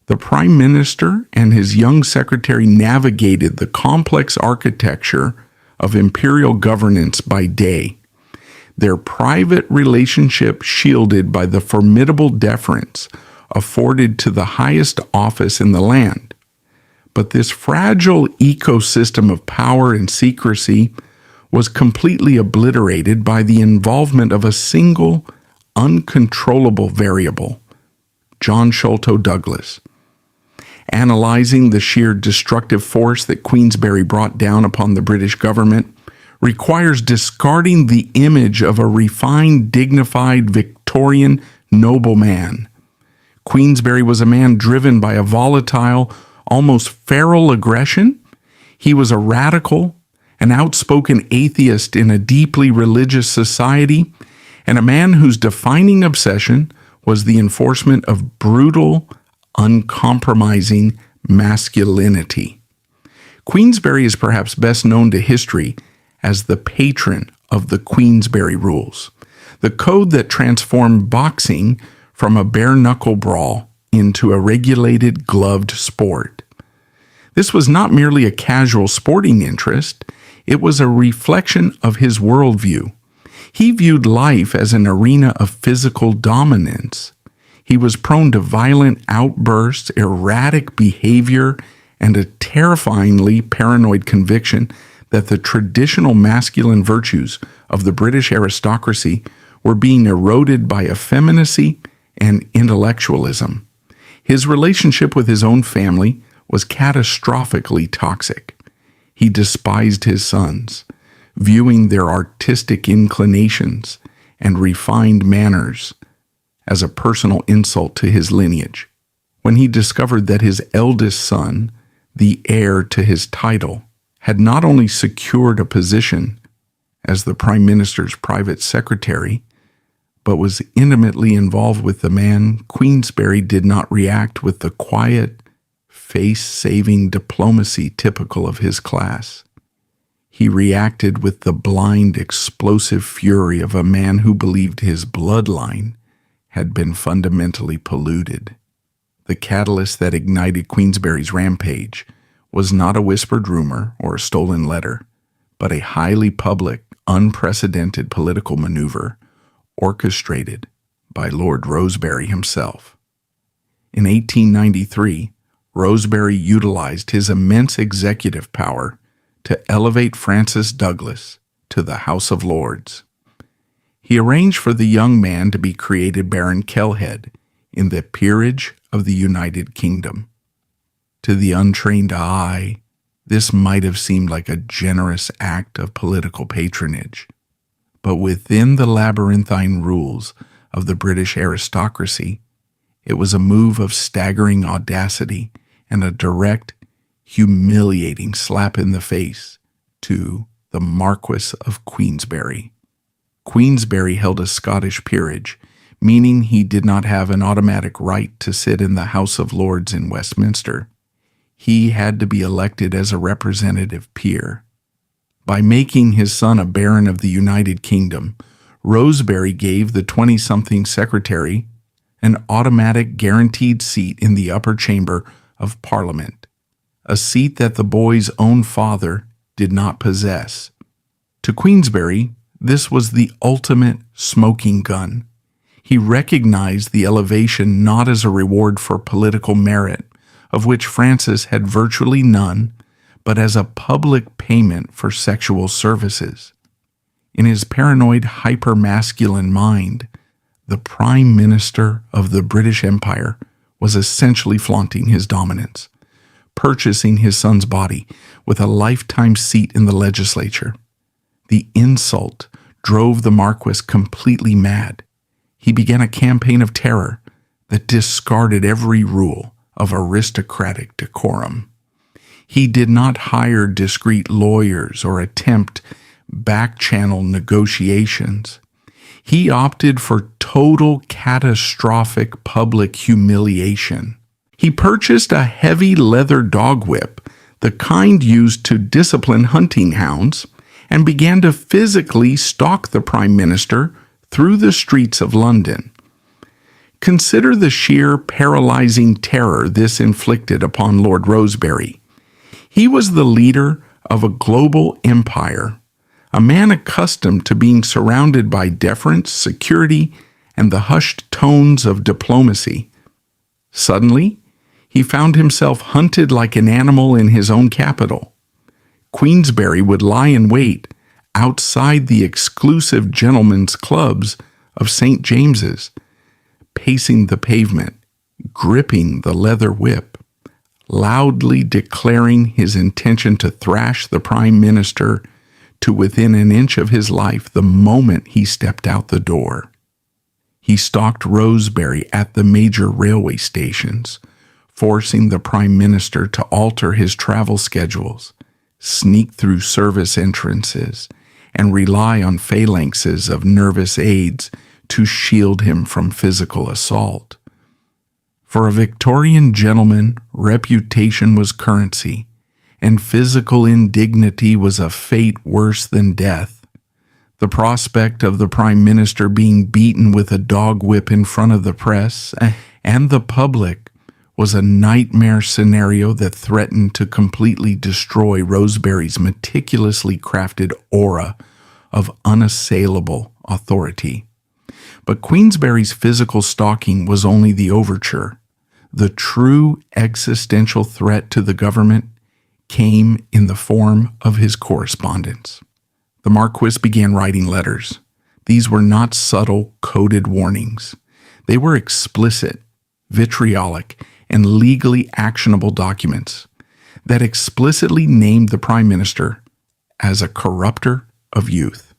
The Prime Minister and his young secretary navigated the complex architecture of imperial governance by day, their private relationship shielded by the formidable deference afforded to the highest office in the land. But this fragile ecosystem of power and secrecy was completely obliterated by the involvement of a single, uncontrollable variable, John Sholto Douglas. Analyzing the sheer destructive force that Queensberry brought down upon the British government requires discarding the image of a refined, dignified, Victorian nobleman. Queensberry was a man driven by a volatile, almost feral aggression. He was a radical, an outspoken atheist in a deeply religious society, and a man whose defining obsession was the enforcement of brutal, uncompromising masculinity. Queensberry is perhaps best known to history as the patron of the Queensberry Rules, the code that transformed boxing from a bare-knuckle brawl into a regulated, gloved sport. This was not merely a casual sporting interest, it was a reflection of his worldview. He viewed life as an arena of physical dominance. He was prone to violent outbursts, erratic behavior, and a terrifyingly paranoid conviction that the traditional masculine virtues of the British aristocracy were being eroded by effeminacy and intellectualism. His relationship with his own family was catastrophically toxic. He despised his sons, viewing their artistic inclinations and refined manners as a personal insult to his lineage. When he discovered that his eldest son, the heir to his title, had not only secured a position as the Prime Minister's private secretary, but was intimately involved with the man, Queensberry did not react with the quiet, face-saving diplomacy typical of his class. He reacted with the blind, explosive fury of a man who believed his bloodline had been fundamentally polluted. The catalyst that ignited Queensberry's rampage was not a whispered rumor or a stolen letter, but a highly public, unprecedented political maneuver orchestrated by Lord Rosebery himself. In 1893, Rosebery utilized his immense executive power to elevate Francis Douglas to the House of Lords. He arranged for the young man to be created Baron Kelhead in the peerage of the United Kingdom. To the untrained eye, this might have seemed like a generous act of political patronage, but within the labyrinthine rules of the British aristocracy, it was a move of staggering audacity and a direct, humiliating slap in the face to the Marquis of Queensberry. Queensberry held a Scottish peerage, meaning he did not have an automatic right to sit in the House of Lords in Westminster. He had to be elected as a representative peer. By making his son a Baron of the United Kingdom, Rosebery gave the 20-something secretary an automatic guaranteed seat in the upper chamber of Parliament, a seat that the boy's own father did not possess. To Queensberry, this was the ultimate smoking gun. He recognized the elevation not as a reward for political merit, of which Francis had virtually none, but as a public payment for sexual services. In his paranoid, hyper-masculine mind, the Prime Minister of the British Empire was essentially flaunting his dominance, purchasing his son's body with a lifetime seat in the legislature. The insult drove the Marquis completely mad. He began a campaign of terror that discarded every rule of aristocratic decorum. He did not hire discreet lawyers or attempt back-channel negotiations. He opted for total catastrophic public humiliation. He purchased a heavy leather dog whip, the kind used to discipline hunting hounds, and began to physically stalk the Prime Minister through the streets of London. Consider the sheer paralyzing terror this inflicted upon Lord Rosebery. He was the leader of a global empire, a man accustomed to being surrounded by deference, security, and the hushed tones of diplomacy. Suddenly, he found himself hunted like an animal in his own capital. Queensberry would lie in wait outside the exclusive gentlemen's clubs of St. James's, pacing the pavement, gripping the leather whip, loudly declaring his intention to thrash the Prime Minister to within an inch of his life the moment he stepped out the door. He stalked Rosebery at the major railway stations, forcing the Prime Minister to alter his travel schedules, sneak through service entrances, and rely on phalanxes of nervous aides to shield him from physical assault. For a Victorian gentleman, reputation was currency, and physical indignity was a fate worse than death. The prospect of the Prime Minister being beaten with a dog whip in front of the press and the public was a nightmare scenario that threatened to completely destroy Rosebery's meticulously crafted aura of unassailable authority. But Queensberry's physical stalking was only the overture. The true existential threat to the government came in the form of his correspondence. The Marquis began writing letters. These were not subtle, coded warnings. They were explicit, vitriolic, and legally actionable documents that explicitly named the Prime Minister as a corrupter of youth.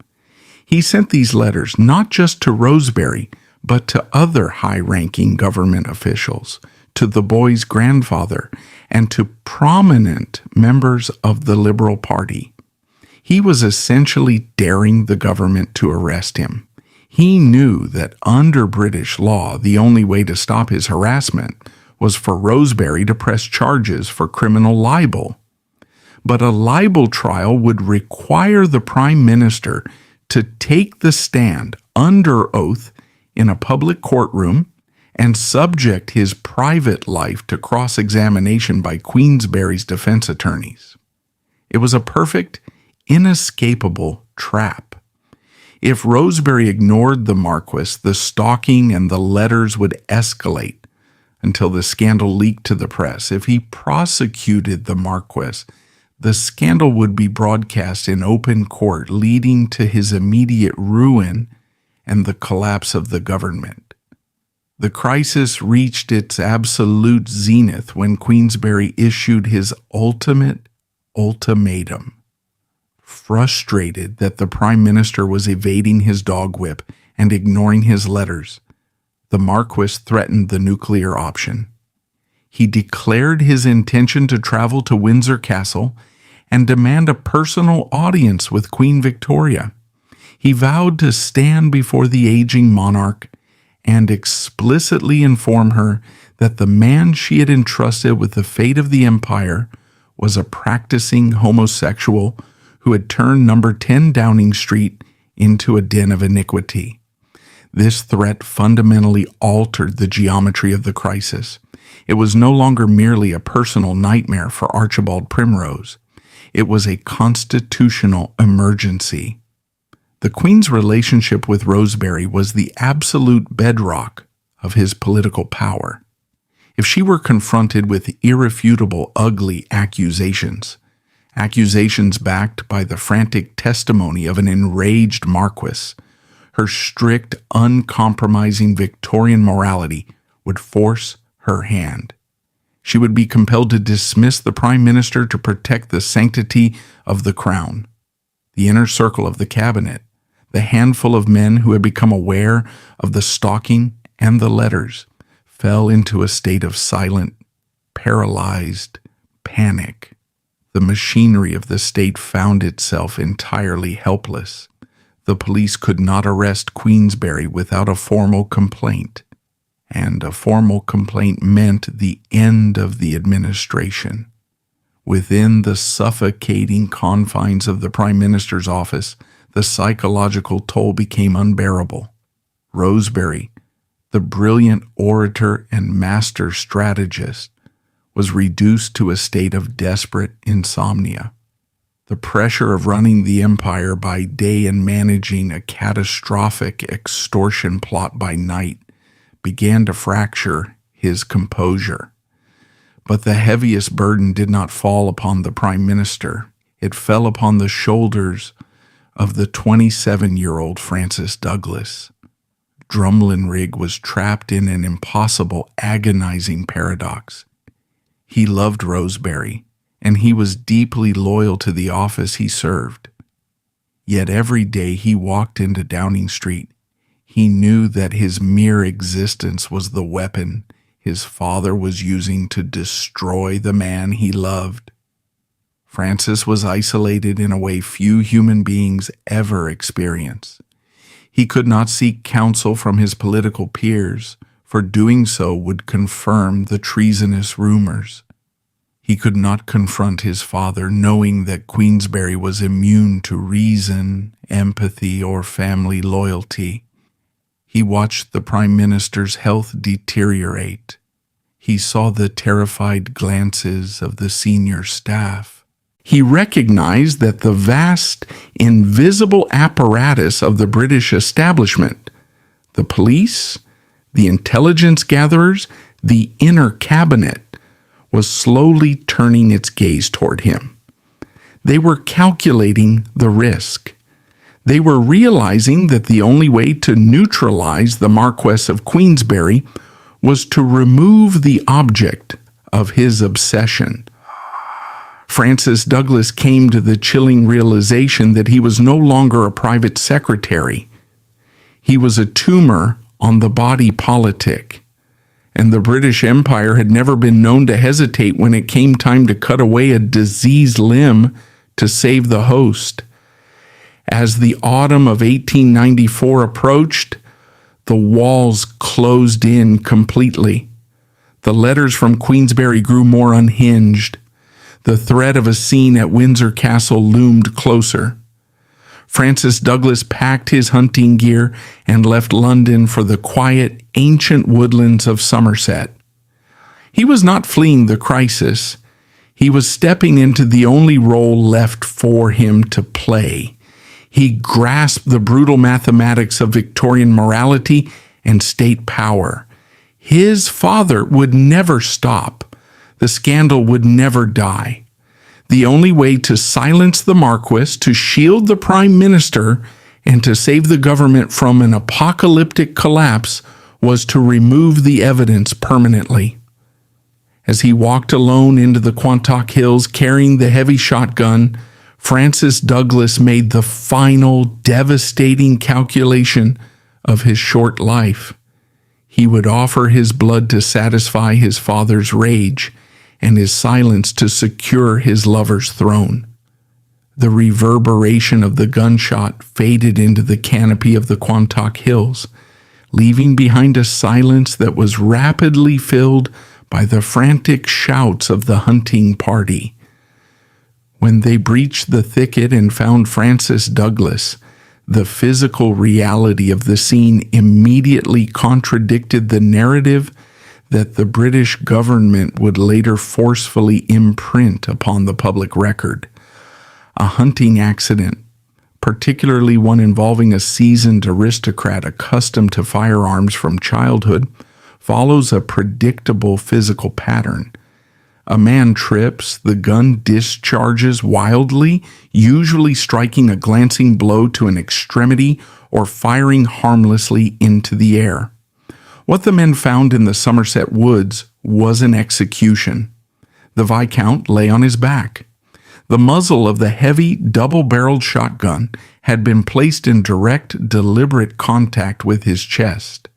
He sent these letters not just to Rosebery, but to other high-ranking government officials, to the boy's grandfather, and to prominent members of the Liberal Party. He was essentially daring the government to arrest him. He knew that under British law, the only way to stop his harassment was for Rosebery to press charges for criminal libel. But a libel trial would require the Prime Minister to take the stand under oath in a public courtroom and subject his private life to cross-examination by Queensberry's defense attorneys. It was a perfect, inescapable trap. If Rosebery ignored the Marquis, the stalking and the letters would escalate until the scandal leaked to the press. If he prosecuted the Marquis, the scandal would be broadcast in open court, leading to his immediate ruin and the collapse of the government. The crisis reached its absolute zenith when Queensberry issued his ultimate ultimatum. Frustrated that the Prime Minister was evading his dog whip and ignoring his letters, the Marquis threatened the nuclear option. He declared his intention to travel to Windsor Castle and demand a personal audience with Queen Victoria. He vowed to stand before the aging monarch and explicitly inform her that the man she had entrusted with the fate of the empire was a practicing homosexual who had turned number 10 Downing Street into a den of iniquity. This threat fundamentally altered the geometry of the crisis. It was no longer merely a personal nightmare for Archibald Primrose. It was a constitutional emergency. The Queen's relationship with Rosebery was the absolute bedrock of his political power. If she were confronted with irrefutable, ugly accusations backed by the frantic testimony of an enraged Marquis, her strict, uncompromising Victorian morality would force her hand. She would be compelled to dismiss the Prime Minister to protect the sanctity of the crown. The inner circle of the cabinet, the handful of men who had become aware of the stalking and the letters, fell into a state of silent, paralyzed panic. The machinery of the state found itself entirely helpless. The police could not arrest Queensberry without a formal complaint, and a formal complaint meant the end of the administration. Within the suffocating confines of the Prime Minister's office, the psychological toll became unbearable. Rosebery, the brilliant orator and master strategist, was reduced to a state of desperate insomnia. The pressure of running the empire by day and managing a catastrophic extortion plot by night began to fracture his composure. But the heaviest burden did not fall upon the Prime Minister. It fell upon the shoulders of the 27-year-old Francis Douglas. Drumlinrig was trapped in an impossible, agonizing paradox. He loved Rosebery, and he was deeply loyal to the office he served. Yet every day he walked into Downing Street, he knew that his mere existence was the weapon his father was using to destroy the man he loved. Francis was isolated in a way few human beings ever experience. He could not seek counsel from his political peers, for doing so would confirm the treasonous rumors. He could not confront his father, knowing that Queensberry was immune to reason, empathy, or family loyalty. He watched the Prime Minister's health deteriorate. He saw the terrified glances of the senior staff. He recognized that the vast, invisible apparatus of the British establishment, the police, the intelligence gatherers, the inner cabinet, was slowly turning its gaze toward him. They were calculating the risk. They were realizing that the only way to neutralize the Marquis of Queensberry was to remove the object of his obsession. Francis Douglas came to the chilling realization that he was no longer a private secretary. He was a tumor on the body politic, and the British Empire had never been known to hesitate when it came time to cut away a diseased limb to save the host. As the autumn of 1894 approached, the walls closed in completely. The letters from Queensberry grew more unhinged. The threat of a scene at Windsor Castle loomed closer. Francis Douglas packed his hunting gear and left London for the quiet, ancient woodlands of Somerset. He was not fleeing the crisis. He was stepping into the only role left for him to play. He grasped the brutal mathematics of Victorian morality and state power. His father would never stop. The scandal would never die. The only way to silence the Marquis, to shield the Prime Minister, and to save the government from an apocalyptic collapse was to remove the evidence permanently. As he walked alone into the Quant Hills carrying the heavy shotgun, Francis Douglas made the final devastating calculation of his short life. He would offer his blood to satisfy his father's rage, and his silence to secure his lover's throne. The reverberation of the gunshot faded into the canopy of the Quant Hills, leaving behind a silence that was rapidly filled by the frantic shouts of the hunting party. When they breached the thicket and found Francis Douglas, the physical reality of the scene immediately contradicted the narrative that the British government would later forcefully imprint upon the public record. A hunting accident, particularly one involving a seasoned aristocrat accustomed to firearms from childhood, follows a predictable physical pattern. A man trips, the gun discharges wildly, usually striking a glancing blow to an extremity or firing harmlessly into the air. What the men found in the Somerset woods was an execution. The Viscount lay on his back. The muzzle of the heavy, double-barreled shotgun had been placed in direct, deliberate contact with his chest.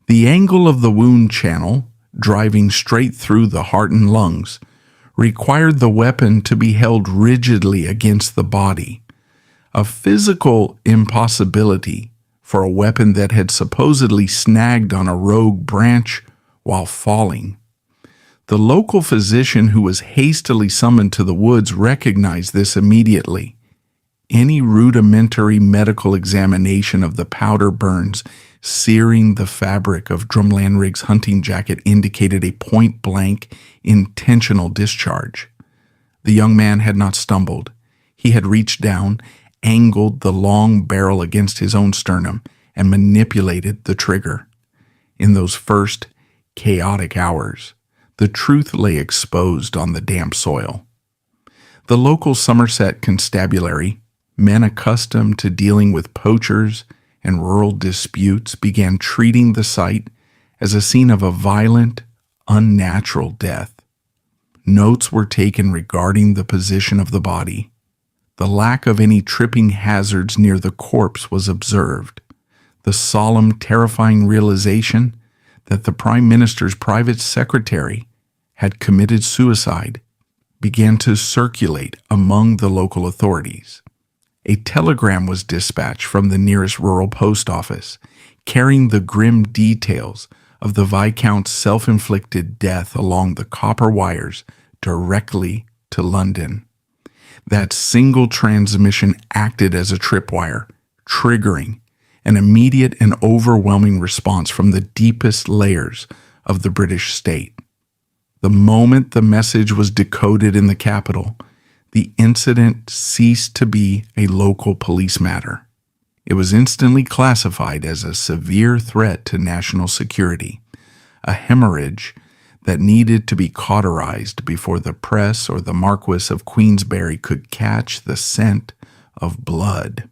The angle of the wound channel, driving straight through the heart and lungs, required the weapon to be held rigidly against the body, a physical impossibility for a weapon that had supposedly snagged on a rogue branch while falling. The local physician who was hastily summoned to the woods recognized this immediately. Any rudimentary medical examination of the powder burns searing the fabric of Drumlanrig's hunting jacket indicated a point-blank, intentional discharge. The young man had not stumbled. He had reached down, angled the long barrel against his own sternum, and manipulated the trigger. In those first, chaotic hours, the truth lay exposed on the damp soil. The local Somerset constabulary, men accustomed to dealing with poachers and rural disputes, began treating the site as a scene of a violent, unnatural death. Notes were taken regarding the position of the body. The lack of any tripping hazards near the corpse was observed. The solemn, terrifying realization that the Prime Minister's private secretary had committed suicide began to circulate among the local authorities. A telegram was dispatched from the nearest rural post office, carrying the grim details of the Viscount's self-inflicted death along the copper wires directly to London. That single transmission acted as a tripwire, triggering an immediate and overwhelming response from the deepest layers of the British state. The moment the message was decoded in the capital, the incident ceased to be a local police matter. It was instantly classified as a severe threat to national security, a hemorrhage that needed to be cauterized before the press or the Marquis of Queensberry could catch the scent of blood.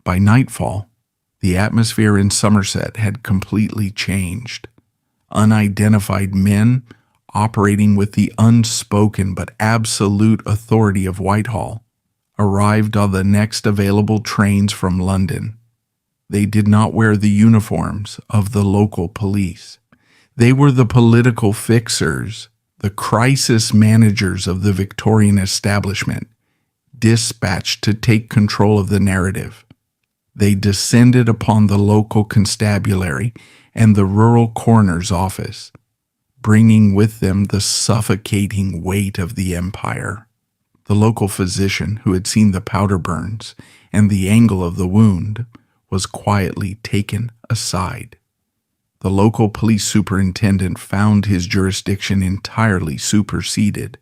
By nightfall, the atmosphere in Somerset had completely changed. Unidentified men, operating with the unspoken but absolute authority of Whitehall, arrived on the next available trains from London. They did not wear the uniforms of the local police. They were the political fixers, the crisis managers of the Victorian establishment, dispatched to take control of the narrative. They descended upon the local constabulary and the rural coroner's office. bringing with them the suffocating weight of the empire. The local physician, who had seen the powder burns and the angle of the wound, was quietly taken aside. The local police superintendent found his jurisdiction entirely superseded.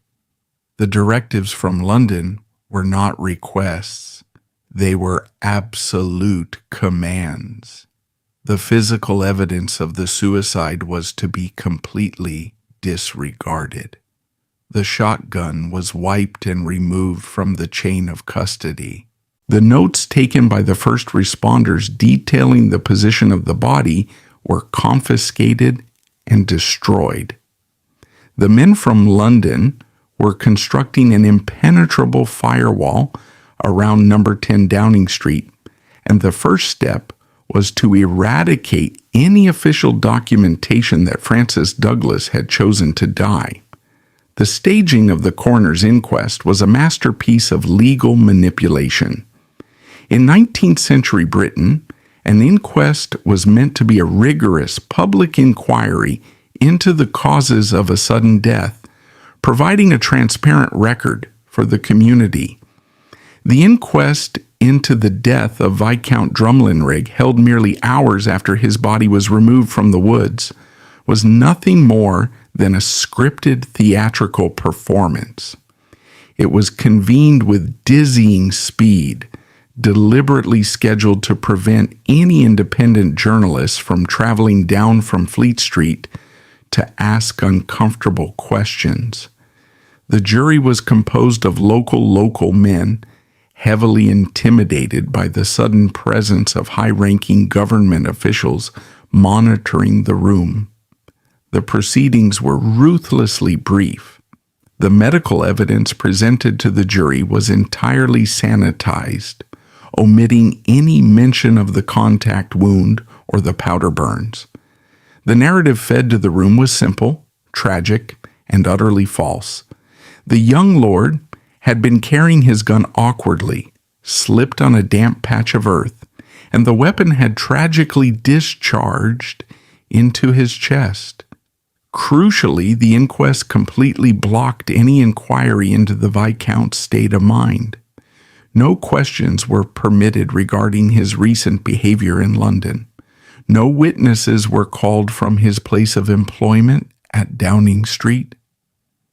The directives from London were not requests. They were absolute commands. The physical evidence of the suicide was to be completely disregarded. The shotgun was wiped and removed from the chain of custody. The notes taken by the first responders detailing the position of the body were confiscated and destroyed. The men from London were constructing an impenetrable firewall around number 10 Downing Street, and the first step was to eradicate any official documentation that Francis Douglas had chosen to die. The staging of the coroner's inquest was a masterpiece of legal manipulation. In 19th century Britain, an inquest was meant to be a rigorous public inquiry into the causes of a sudden death, providing a transparent record for the community. The inquest into the death of Viscount Drumlinrig, held merely hours after his body was removed from the woods, was nothing more than a scripted theatrical performance. It was convened with dizzying speed, deliberately scheduled to prevent any independent journalists from traveling down from Fleet Street to ask uncomfortable questions. The jury was composed of local men, heavily intimidated by the sudden presence of high-ranking government officials monitoring the room. The proceedings were ruthlessly brief. The medical evidence presented to the jury was entirely sanitized, omitting any mention of the contact wound or the powder burns. The narrative fed to the room was simple, tragic, and utterly false. The young lord had been carrying his gun awkwardly, slipped on a damp patch of earth, and the weapon had tragically discharged into his chest. Crucially, the inquest completely blocked any inquiry into the Viscount's state of mind. No questions were permitted regarding his recent behavior in London. No witnesses were called from his place of employment at Downing Street.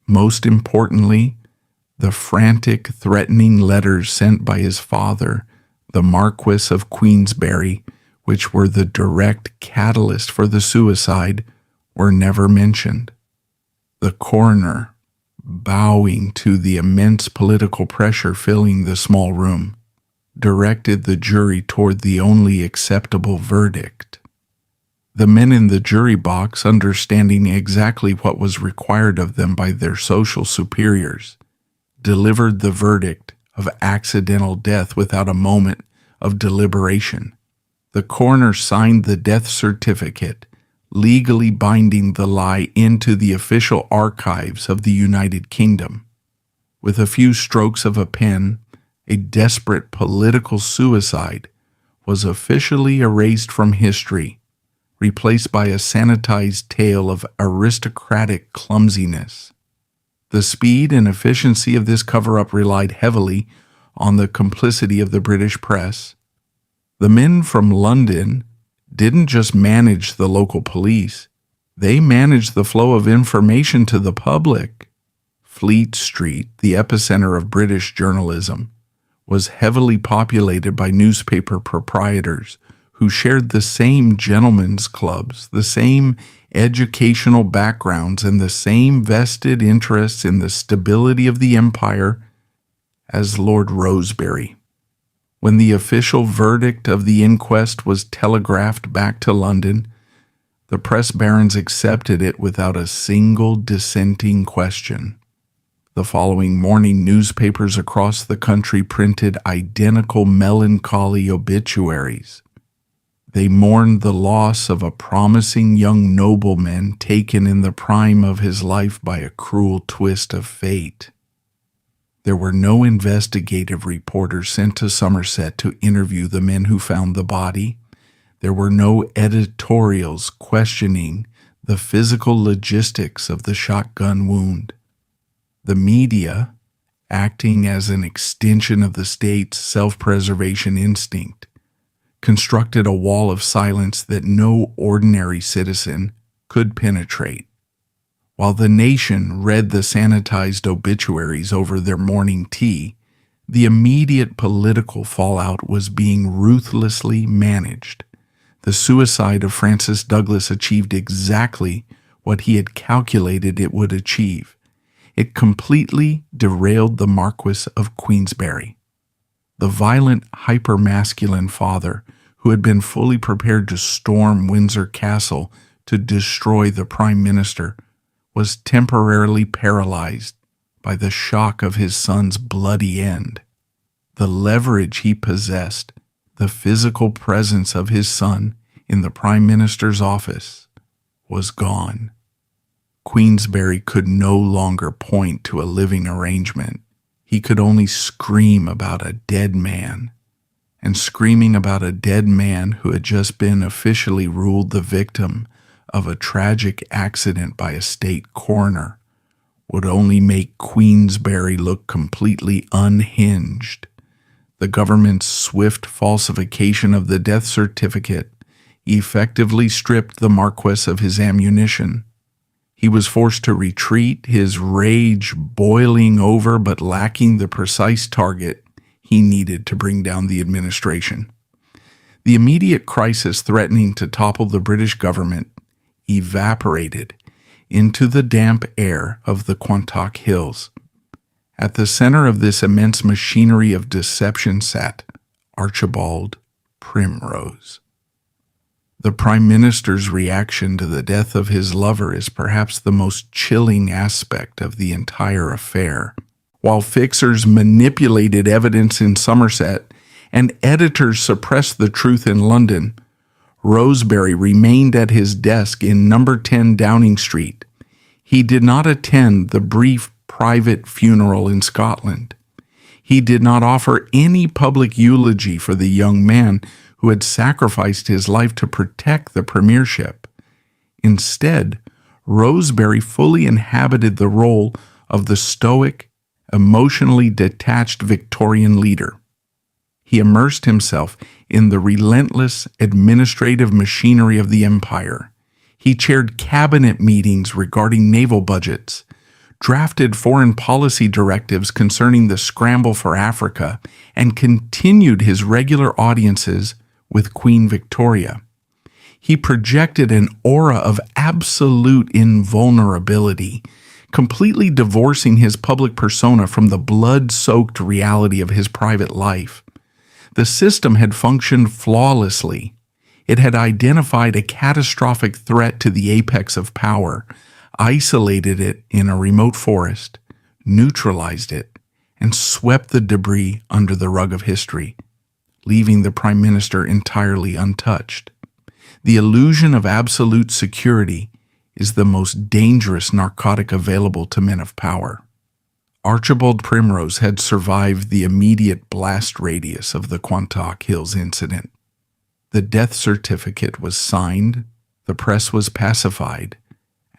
Most importantly, the frantic, threatening letters sent by his father, the Marquis of Queensberry, which were the direct catalyst for the suicide, were never mentioned. The coroner, bowing to the immense political pressure filling the small room, directed the jury toward the only acceptable verdict. The men in the jury box, understanding exactly what was required of them by their social superiors, delivered the verdict of accidental death without a moment of deliberation. The coroner signed the death certificate, legally binding the lie into the official archives of the United Kingdom. With a few strokes of a pen, a desperate political suicide was officially erased from history, replaced by a sanitized tale of aristocratic clumsiness. The speed and efficiency of this cover-up relied heavily on the complicity of the British press. The men from London didn't just manage the local police, they managed the flow of information to the public. Fleet Street, the epicenter of British journalism, was heavily populated by newspaper proprietors who shared the same gentlemen's clubs, the same educational backgrounds, and the same vested interests in the stability of the empire as Lord Rosebery. When the official verdict of the inquest was telegraphed back to London, the press barons accepted it without a single dissenting question. The following morning, newspapers across the country printed identical melancholy obituaries. They mourned the loss of a promising young nobleman taken in the prime of his life by a cruel twist of fate. There were no investigative reporters sent to Somerset to interview the men who found the body. There were no editorials questioning the physical logistics of the shotgun wound. The media, acting as an extension of the state's self-preservation instinct, constructed a wall of silence that no ordinary citizen could penetrate. While the nation read the sanitized obituaries over their morning tea, the immediate political fallout was being ruthlessly managed. The suicide of Francis Douglas achieved exactly what he had calculated it would achieve. It completely derailed the Marquis of Queensberry. The violent, hyper-masculine father who had been fully prepared to storm Windsor Castle to destroy the Prime Minister was temporarily paralyzed by the shock of his son's bloody end. The leverage he possessed, the physical presence of his son in the Prime Minister's office, was gone. Queensberry could no longer point to a living arrangement. He could only scream about a dead man. And screaming about a dead man who had just been officially ruled the victim of a tragic accident by a state coroner would only make Queensberry look completely unhinged. The government's swift falsification of the death certificate effectively stripped the Marquis of his ammunition. He was forced to retreat, his rage boiling over but lacking the precise target he needed to bring down the administration. The immediate crisis threatening to topple the British government evaporated into the damp air of the Quant Hills. At the center of this immense machinery of deception sat Archibald Primrose. The Prime Minister's reaction to the death of his lover is perhaps the most chilling aspect of the entire affair. While fixers manipulated evidence in Somerset and editors suppressed the truth in London, Rosebery remained at his desk in number 10 Downing Street. He did not attend the brief private funeral in Scotland. He did not offer any public eulogy for the young man who had sacrificed his life to protect the premiership. Instead, Rosebery fully inhabited the role of the stoic, emotionally detached Victorian leader. He immersed himself in the relentless administrative machinery of the empire. He chaired cabinet meetings regarding naval budgets, drafted foreign policy directives concerning the scramble for Africa, and continued his regular audiences with Queen Victoria. He projected an aura of absolute invulnerability, completely divorcing his public persona from the blood-soaked reality of his private life. The system had functioned flawlessly. It had identified a catastrophic threat to the apex of power, isolated it in a remote forest, neutralized it, and swept the debris under the rug of history, leaving the Prime Minister entirely untouched. The illusion of absolute security is the most dangerous narcotic available to men of power. Archibald Primrose had survived the immediate blast radius of the Quant Hills incident. The death certificate was signed, the press was pacified,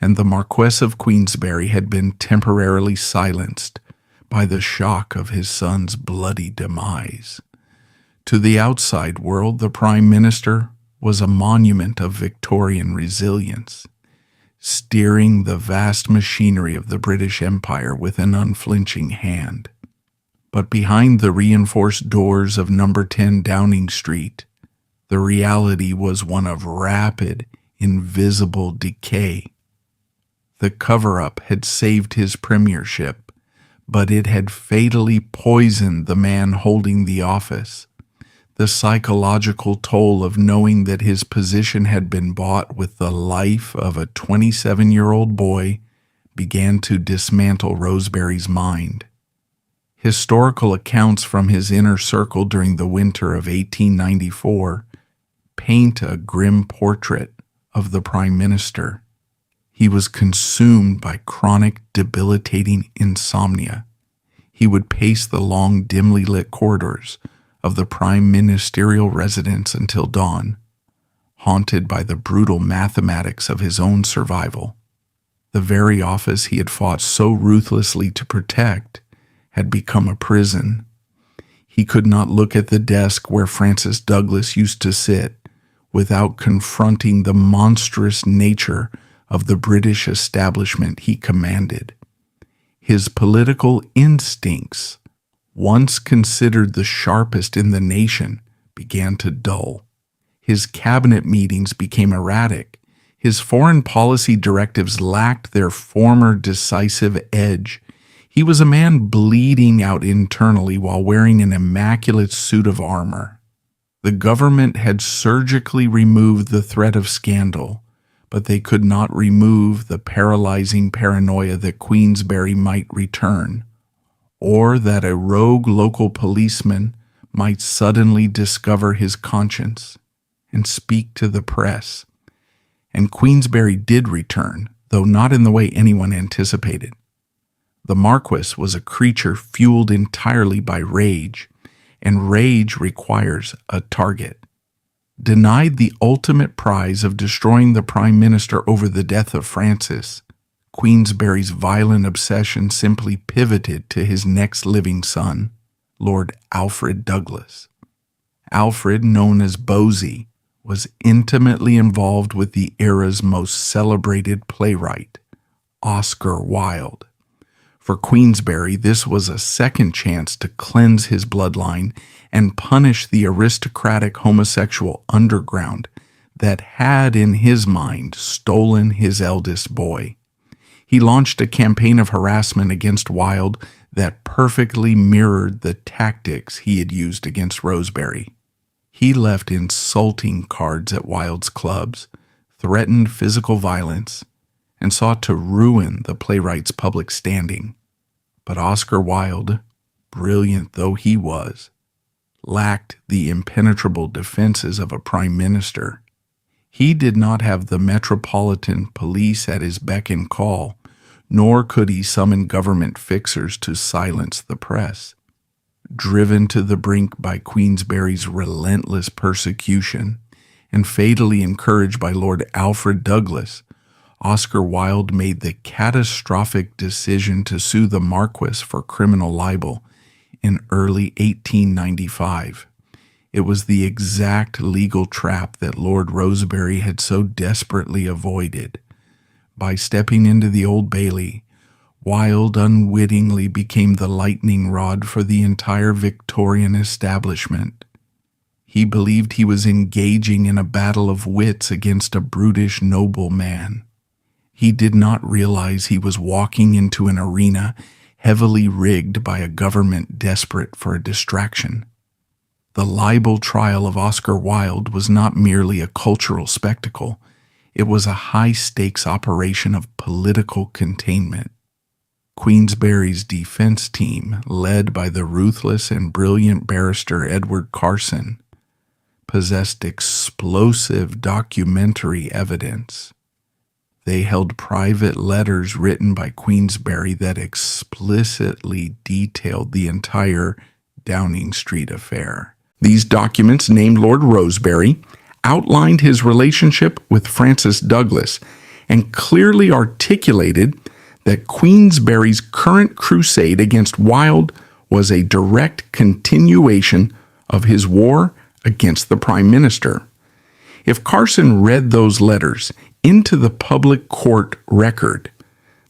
and the Marquis of Queensberry had been temporarily silenced by the shock of his son's bloody demise. To the outside world, the Prime Minister was a monument of Victorian resilience, steering the vast machinery of the British Empire with an unflinching hand. But behind the reinforced doors of number 10 Downing Street, the reality was one of rapid, invisible decay. The cover-up had saved his premiership, but it had fatally poisoned the man holding the office. The psychological toll of knowing that his position had been bought with the life of a 27-year-old boy began to dismantle Rosebery's mind. Historical accounts from his inner circle during the winter of 1894 paint a grim portrait of the Prime Minister. He was consumed by chronic, debilitating insomnia. He would pace the long, dimly lit corridors of the prime ministerial residence until dawn, haunted by the brutal mathematics of his own survival. The very office he had fought so ruthlessly to protect had become a prison. He could not look at the desk where Francis Douglas used to sit without confronting the monstrous nature of the British establishment he commanded. His political instincts, once considered the sharpest in the nation, began to dull. His cabinet meetings became erratic. His foreign policy directives lacked their former decisive edge. He was a man bleeding out internally while wearing an immaculate suit of armor. The government had surgically removed the threat of scandal, but they could not remove the paralyzing paranoia that Queensberry might return, or that a rogue local policeman might suddenly discover his conscience and speak to the press. And Queensberry did return, though not in the way anyone anticipated. The Marquis was a creature fueled entirely by rage, and rage requires a target. Denied the ultimate prize of destroying the Prime Minister over the death of Francis, Queensberry's violent obsession simply pivoted to his next living son, Lord Alfred Douglas. Alfred, known as Bosie, was intimately involved with the era's most celebrated playwright, Oscar Wilde. For Queensberry, this was a second chance to cleanse his bloodline and punish the aristocratic homosexual underground that had, in his mind, stolen his eldest boy. He launched a campaign of harassment against Wilde that perfectly mirrored the tactics he had used against Rosebery. He left insulting cards at Wilde's clubs, threatened physical violence, and sought to ruin the playwright's public standing. But Oscar Wilde, brilliant though he was, lacked the impenetrable defenses of a prime minister. He did not have the metropolitan police at his beck and call, nor could he summon government fixers to silence the press. Driven to the brink by Queensberry's relentless persecution and fatally encouraged by Lord Alfred Douglas, Oscar Wilde made the catastrophic decision to sue the Marquis for criminal libel in early 1895. It was the exact legal trap that Lord Rosebery had so desperately avoided. By stepping into the Old Bailey, Wilde unwittingly became the lightning rod for the entire Victorian establishment. He believed he was engaging in a battle of wits against a brutish nobleman. He did not realize he was walking into an arena heavily rigged by a government desperate for a distraction. The libel trial of Oscar Wilde was not merely a cultural spectacle. It was a high-stakes operation of political containment. Queensberry's defense team, led by the ruthless and brilliant barrister Edward Carson, possessed explosive documentary evidence. They held private letters written by Queensberry that explicitly detailed the entire Downing Street affair. These documents, named Lord Rosebery, outlined his relationship with Francis Douglas and clearly articulated that Queensberry's current crusade against Wilde was a direct continuation of his war against the Prime Minister. If Carson read those letters into the public court record,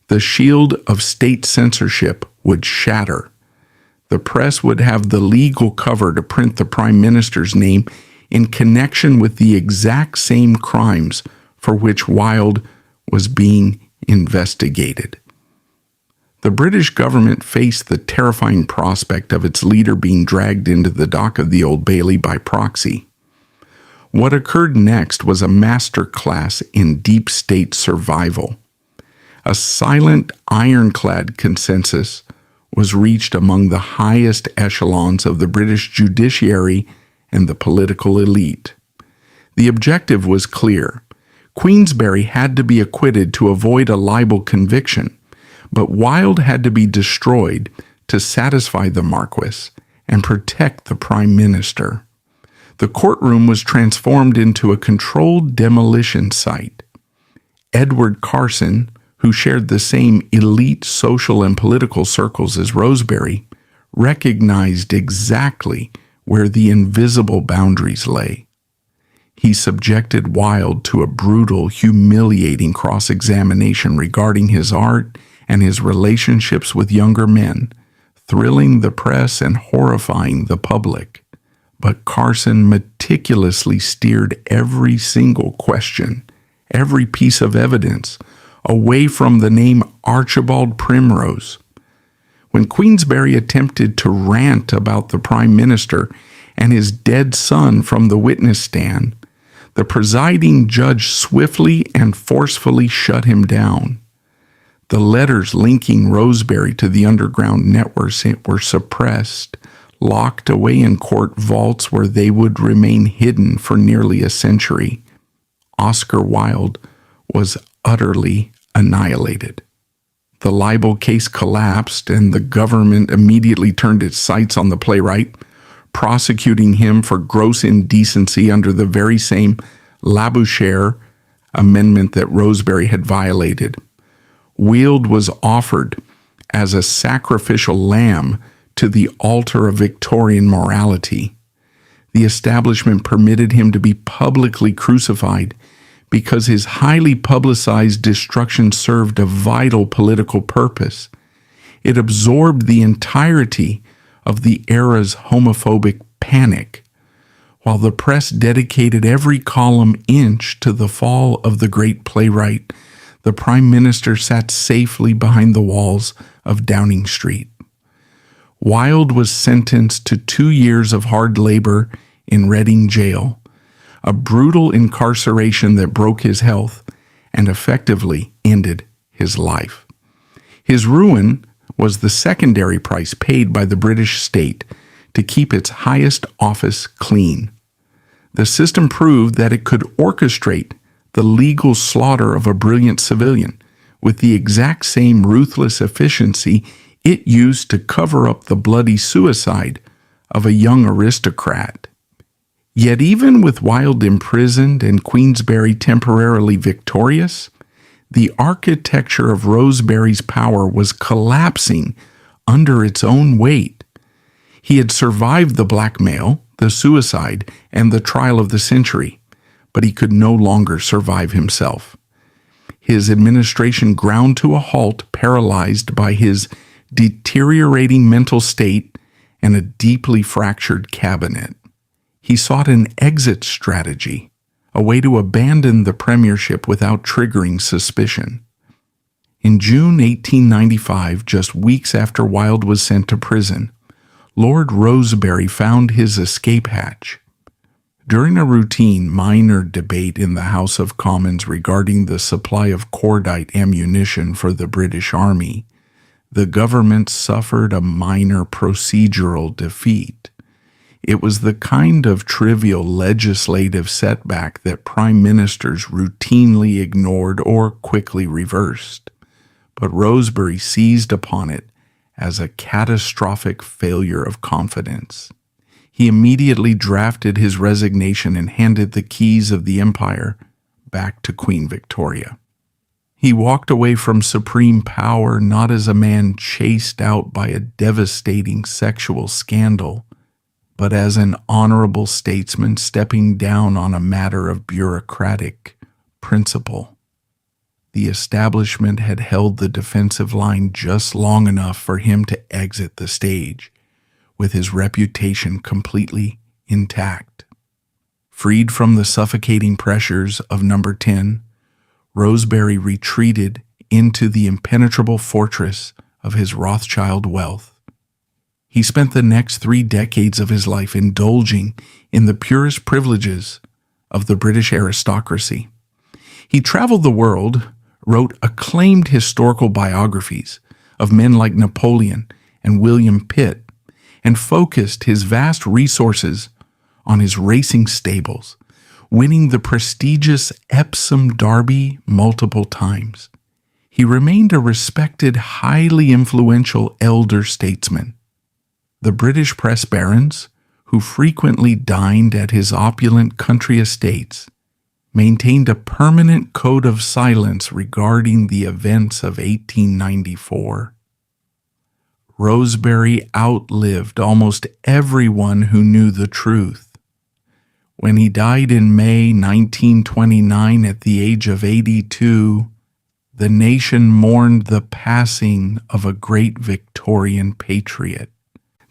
the shield of state censorship would shatter. The press would have the legal cover to print the Prime Minister's name in connection with the exact same crimes for which Wilde was being investigated. The British government faced the terrifying prospect of its leader being dragged into the dock of the Old Bailey by proxy. What occurred next was a masterclass in deep state survival. A silent, ironclad consensus was reached among the highest echelons of the British judiciary and the political elite. The objective was clear. Queensberry had to be acquitted to avoid a libel conviction, but Wilde had to be destroyed to satisfy the Marquis and protect the Prime Minister. The courtroom was transformed into a controlled demolition site. Edward Carson, who shared the same elite social and political circles as Rosebery, recognized exactly where the invisible boundaries lay. He subjected Wilde to a brutal, humiliating cross-examination regarding his art and his relationships with younger men, thrilling the press and horrifying the public. But Carson meticulously steered every single question, every piece of evidence, away from the name Archibald Primrose. When Queensberry attempted to rant about the Prime Minister and his dead son from the witness stand, the presiding judge swiftly and forcefully shut him down. The letters linking Rosebery to the underground networks were suppressed, locked away in court vaults where they would remain hidden for nearly a century. Oscar Wilde was utterly annihilated. The libel case collapsed, and the government immediately turned its sights on the playwright, prosecuting him for gross indecency under the very same Labouchere amendment that Rosebery had violated. Wilde was offered as a sacrificial lamb to the altar of Victorian morality. The establishment permitted him to be publicly crucified because his highly publicized destruction served a vital political purpose. It absorbed the entirety of the era's homophobic panic, while the press dedicated every column inch to the fall of the great playwright. The Prime Minister sat safely behind the walls of Downing Street. Wilde was sentenced to 2 years of hard labor in Reading Jail, a brutal incarceration that broke his health and effectively ended his life. His ruin was the secondary price paid by the British state to keep its highest office clean. The system proved that it could orchestrate the legal slaughter of a brilliant civilian with the exact same ruthless efficiency it used to cover up the bloody suicide of a young aristocrat. Yet even with Wilde imprisoned and Queensberry temporarily victorious, the architecture of Rosebery's power was collapsing under its own weight. He had survived the blackmail, the suicide, and the trial of the century, but he could no longer survive himself. His administration ground to a halt, paralyzed by his deteriorating mental state and a deeply fractured cabinet. He sought an exit strategy, a way to abandon the premiership without triggering suspicion. In June 1895, just weeks after Wilde was sent to prison, Lord Rosebery found his escape hatch. During a routine minor debate in the House of Commons regarding the supply of cordite ammunition for the British Army, the government suffered a minor procedural defeat. It was the kind of trivial legislative setback that prime ministers routinely ignored or quickly reversed. But Rosebery seized upon it as a catastrophic failure of confidence. He immediately drafted his resignation and handed the keys of the empire back to Queen Victoria. He walked away from supreme power not as a man chased out by a devastating sexual scandal, but as an honorable statesman stepping down on a matter of bureaucratic principle. The establishment had held the defensive line just long enough for him to exit the stage, with his reputation completely intact. Freed from the suffocating pressures of Number 10, Rosebery retreated into the impenetrable fortress of his Rothschild wealth. He spent the next 3 decades of his life indulging in the purest privileges of the British aristocracy. He traveled the world, wrote acclaimed historical biographies of men like Napoleon and William Pitt, and focused his vast resources on his racing stables, winning the prestigious Epsom Derby multiple times. He remained a respected, highly influential elder statesman. The British press barons, who frequently dined at his opulent country estates, maintained a permanent code of silence regarding the events of 1894. Rosebery outlived almost everyone who knew the truth. When he died in May 1929 at the age of 82, the nation mourned the passing of a great Victorian patriot.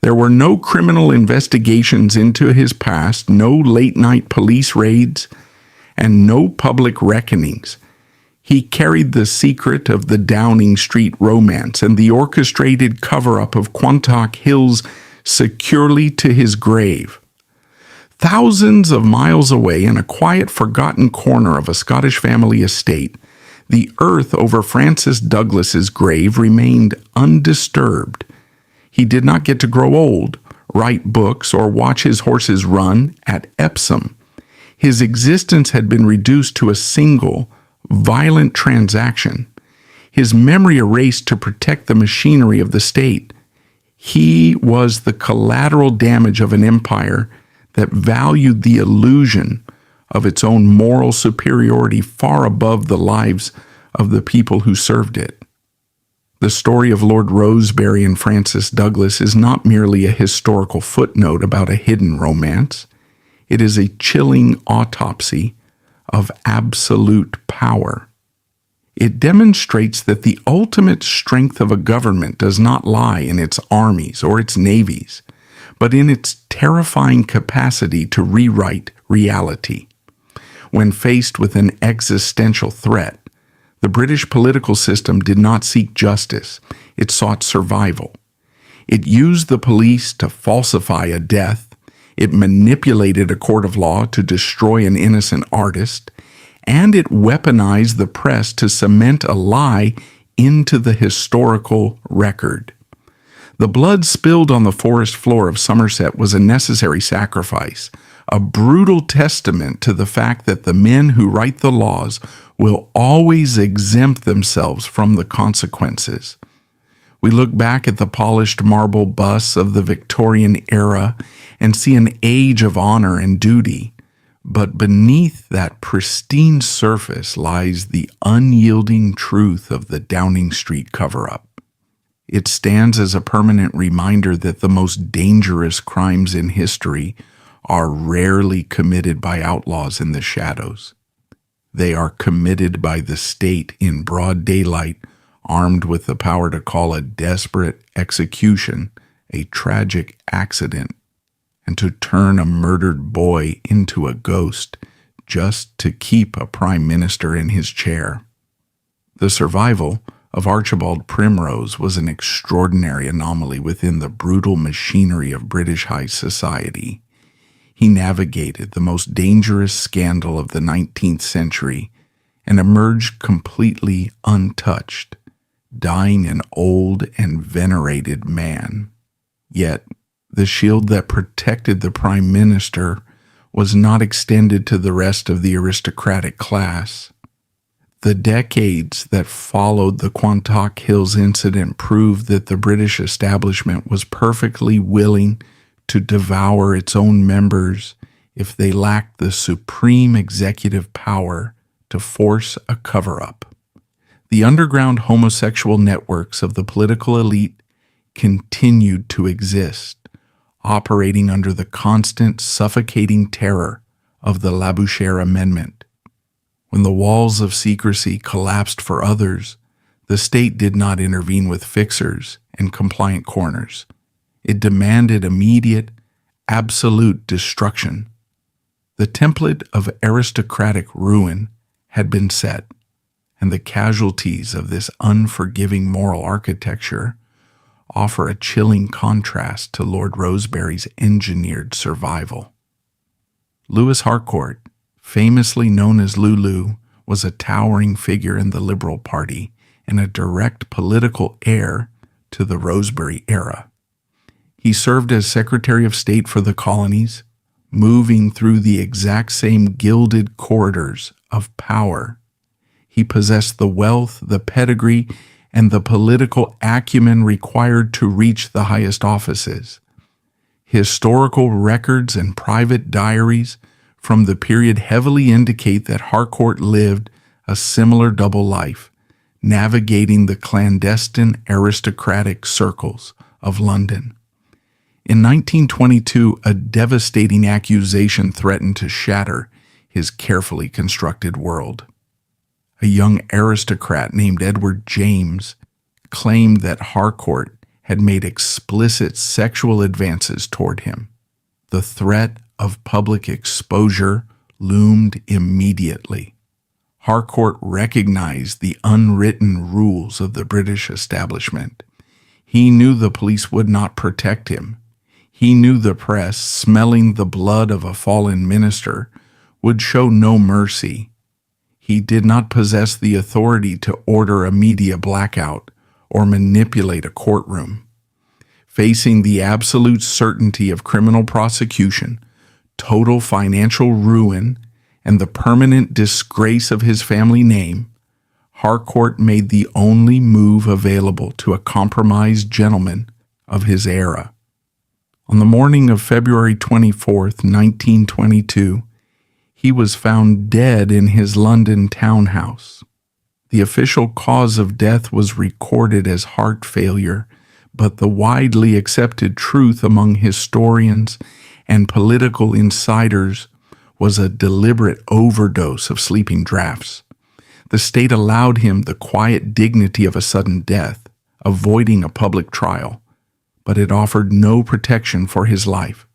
There were no criminal investigations into his past, no late-night police raids, and no public reckonings. He carried the secret of the Downing Street romance and the orchestrated cover-up of Quant Hills securely to his grave. Thousands of miles away in a quiet, forgotten corner of a Scottish family estate, the earth over Francis Douglas's grave remained undisturbed. He did not get to grow old, write books, or watch his horses run at Epsom. His existence had been reduced to a single, violent transaction, his memory erased to protect the machinery of the state. He was the collateral damage of an empire that valued the illusion of its own moral superiority far above the lives of the people who served it. The story of Lord Rosebery and Francis Douglas is not merely a historical footnote about a hidden romance. It is a chilling autopsy of absolute power. It demonstrates that the ultimate strength of a government does not lie in its armies or its navies, but in its terrifying capacity to rewrite reality. When faced with an existential threat, the British political system did not seek justice, it sought survival. It used the police to falsify a death, it manipulated a court of law to destroy an innocent artist, and it weaponized the press to cement a lie into the historical record. The blood spilled on the forest floor of Somerset was a necessary sacrifice, a brutal testament to the fact that the men who write the laws will always exempt themselves from the consequences. We look back at the polished marble busts of the Victorian era and see an age of honor and duty, but beneath that pristine surface lies the unyielding truth of the Downing Street cover-up. It stands as a permanent reminder that the most dangerous crimes in history are rarely committed by outlaws in the shadows. They are committed by the state in broad daylight, armed with the power to call a desperate execution a tragic accident, and to turn a murdered boy into a ghost just to keep a prime minister in his chair. The survival of Archibald Primrose was an extraordinary anomaly within the brutal machinery of British high society. He navigated the most dangerous scandal of the 19th century and emerged completely untouched, dying an old and venerated man. Yet, the shield that protected the prime minister was not extended to the rest of the aristocratic class. The decades that followed the Quant Hills incident proved that the British establishment was perfectly willing to devour its own members if they lacked the supreme executive power to force a cover-up. The underground homosexual networks of the political elite continued to exist, operating under the constant suffocating terror of the Labouchere Amendment. When the walls of secrecy collapsed for others, the state did not intervene with fixers and compliant corners. It demanded immediate, absolute destruction. The template of aristocratic ruin had been set, and the casualties of this unforgiving moral architecture offer a chilling contrast to Lord Rosebery's engineered survival. Lewis Harcourt, famously known as Lulu, was a towering figure in the Liberal Party and a direct political heir to the Rosebery era. He served as Secretary of State for the colonies, moving through the exact same gilded corridors of power. He possessed the wealth, the pedigree, and the political acumen required to reach the highest offices. Historical records and private diaries from the period heavily indicate that Harcourt lived a similar double life, navigating the clandestine aristocratic circles of London. In 1922, a devastating accusation threatened to shatter his carefully constructed world. A young aristocrat named Edward James claimed that Harcourt had made explicit sexual advances toward him. The threat of public exposure loomed immediately. Harcourt recognized the unwritten rules of the British establishment. He knew the police would not protect him. He knew the press, smelling the blood of a fallen minister, would show no mercy. He did not possess the authority to order a media blackout or manipulate a courtroom. Facing the absolute certainty of criminal prosecution, total financial ruin, and the permanent disgrace of his family name, Harcourt made the only move available to a compromised gentleman of his era. On the morning of February 24, 1922, he was found dead in his London townhouse. The official cause of death was recorded as heart failure, but the widely accepted truth among historians and political insiders was a deliberate overdose of sleeping draughts. The state allowed him the quiet dignity of a sudden death, avoiding a public trial, but it offered no protection for his life.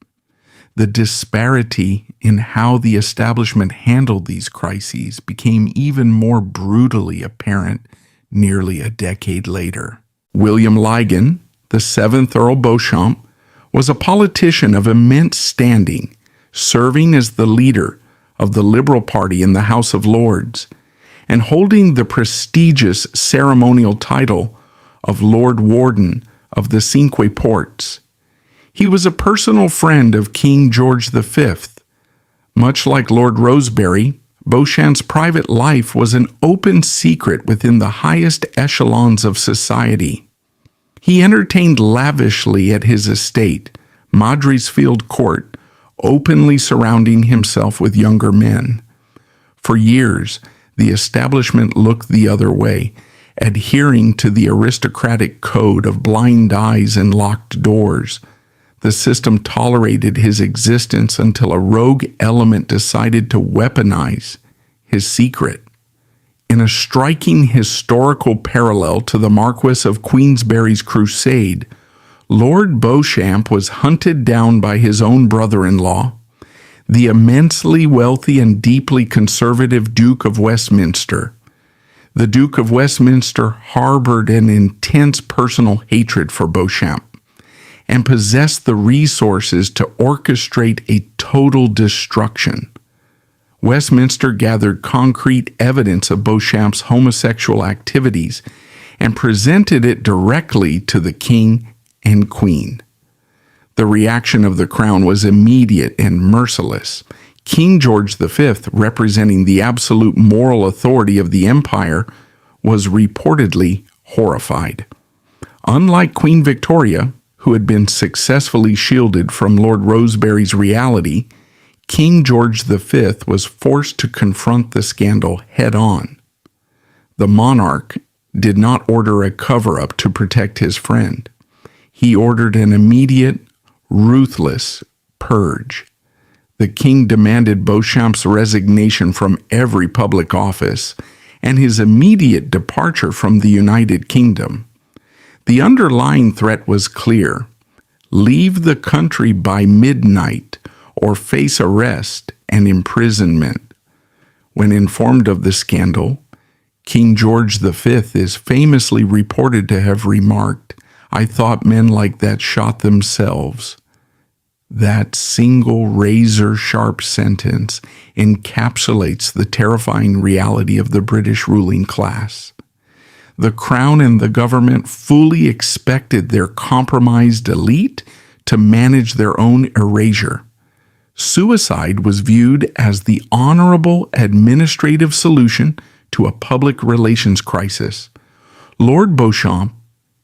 The disparity in how the establishment handled these crises became even more brutally apparent nearly a decade later. William Lygon, the 7th Earl Beauchamp, was a politician of immense standing, serving as the leader of the Liberal Party in the House of Lords, and holding the prestigious ceremonial title of Lord Warden of the Cinque Ports. He was a personal friend of King George V. Much like Lord Rosebery, Beauchamp's private life was an open secret within the highest echelons of society. He entertained lavishly at his estate, Madresfield Court, openly surrounding himself with younger men. For years, the establishment looked the other way, adhering to the aristocratic code of blind eyes and locked doors. The system tolerated his existence until a rogue element decided to weaponize his secret. In a striking historical parallel to the Marquis of Queensberry's crusade, Lord Beauchamp was hunted down by his own brother-in-law, the immensely wealthy and deeply conservative Duke of Westminster. The Duke of Westminster harbored an intense personal hatred for Beauchamp and possessed the resources to orchestrate a total destruction. Westminster gathered concrete evidence of Beauchamp's homosexual activities and presented it directly to the king and queen. The reaction of the crown was immediate and merciless. King George V, representing the absolute moral authority of the empire, was reportedly horrified. Unlike Queen Victoria, who had been successfully shielded from Lord Rosebery's reality, King George V was forced to confront the scandal head-on. The monarch did not order a cover-up to protect his friend. He ordered an immediate, ruthless purge. The king demanded Beauchamp's resignation from every public office and his immediate departure from the United Kingdom. The underlying threat was clear: leave the country by midnight or face arrest and imprisonment. When informed of the scandal, King George V is famously reported to have remarked, "I thought men like that shot themselves." That single razor-sharp sentence encapsulates the terrifying reality of the British ruling class. The Crown and the government fully expected their compromised elite to manage their own erasure. Suicide was viewed as the honorable administrative solution to a public relations crisis. Lord Beauchamp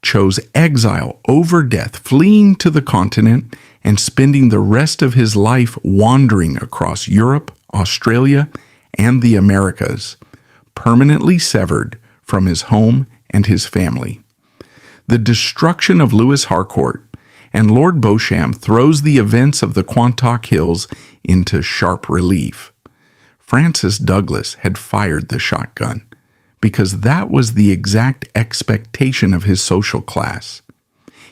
chose exile over death, fleeing to the continent and spending the rest of his life wandering across Europe, Australia, and the Americas, permanently severed from his home and his family. The destruction of Lewis Harcourt and Lord Beauchamp throws the events of the Quant Hills into sharp relief. Francis Douglas had fired the shotgun because that was the exact expectation of his social class.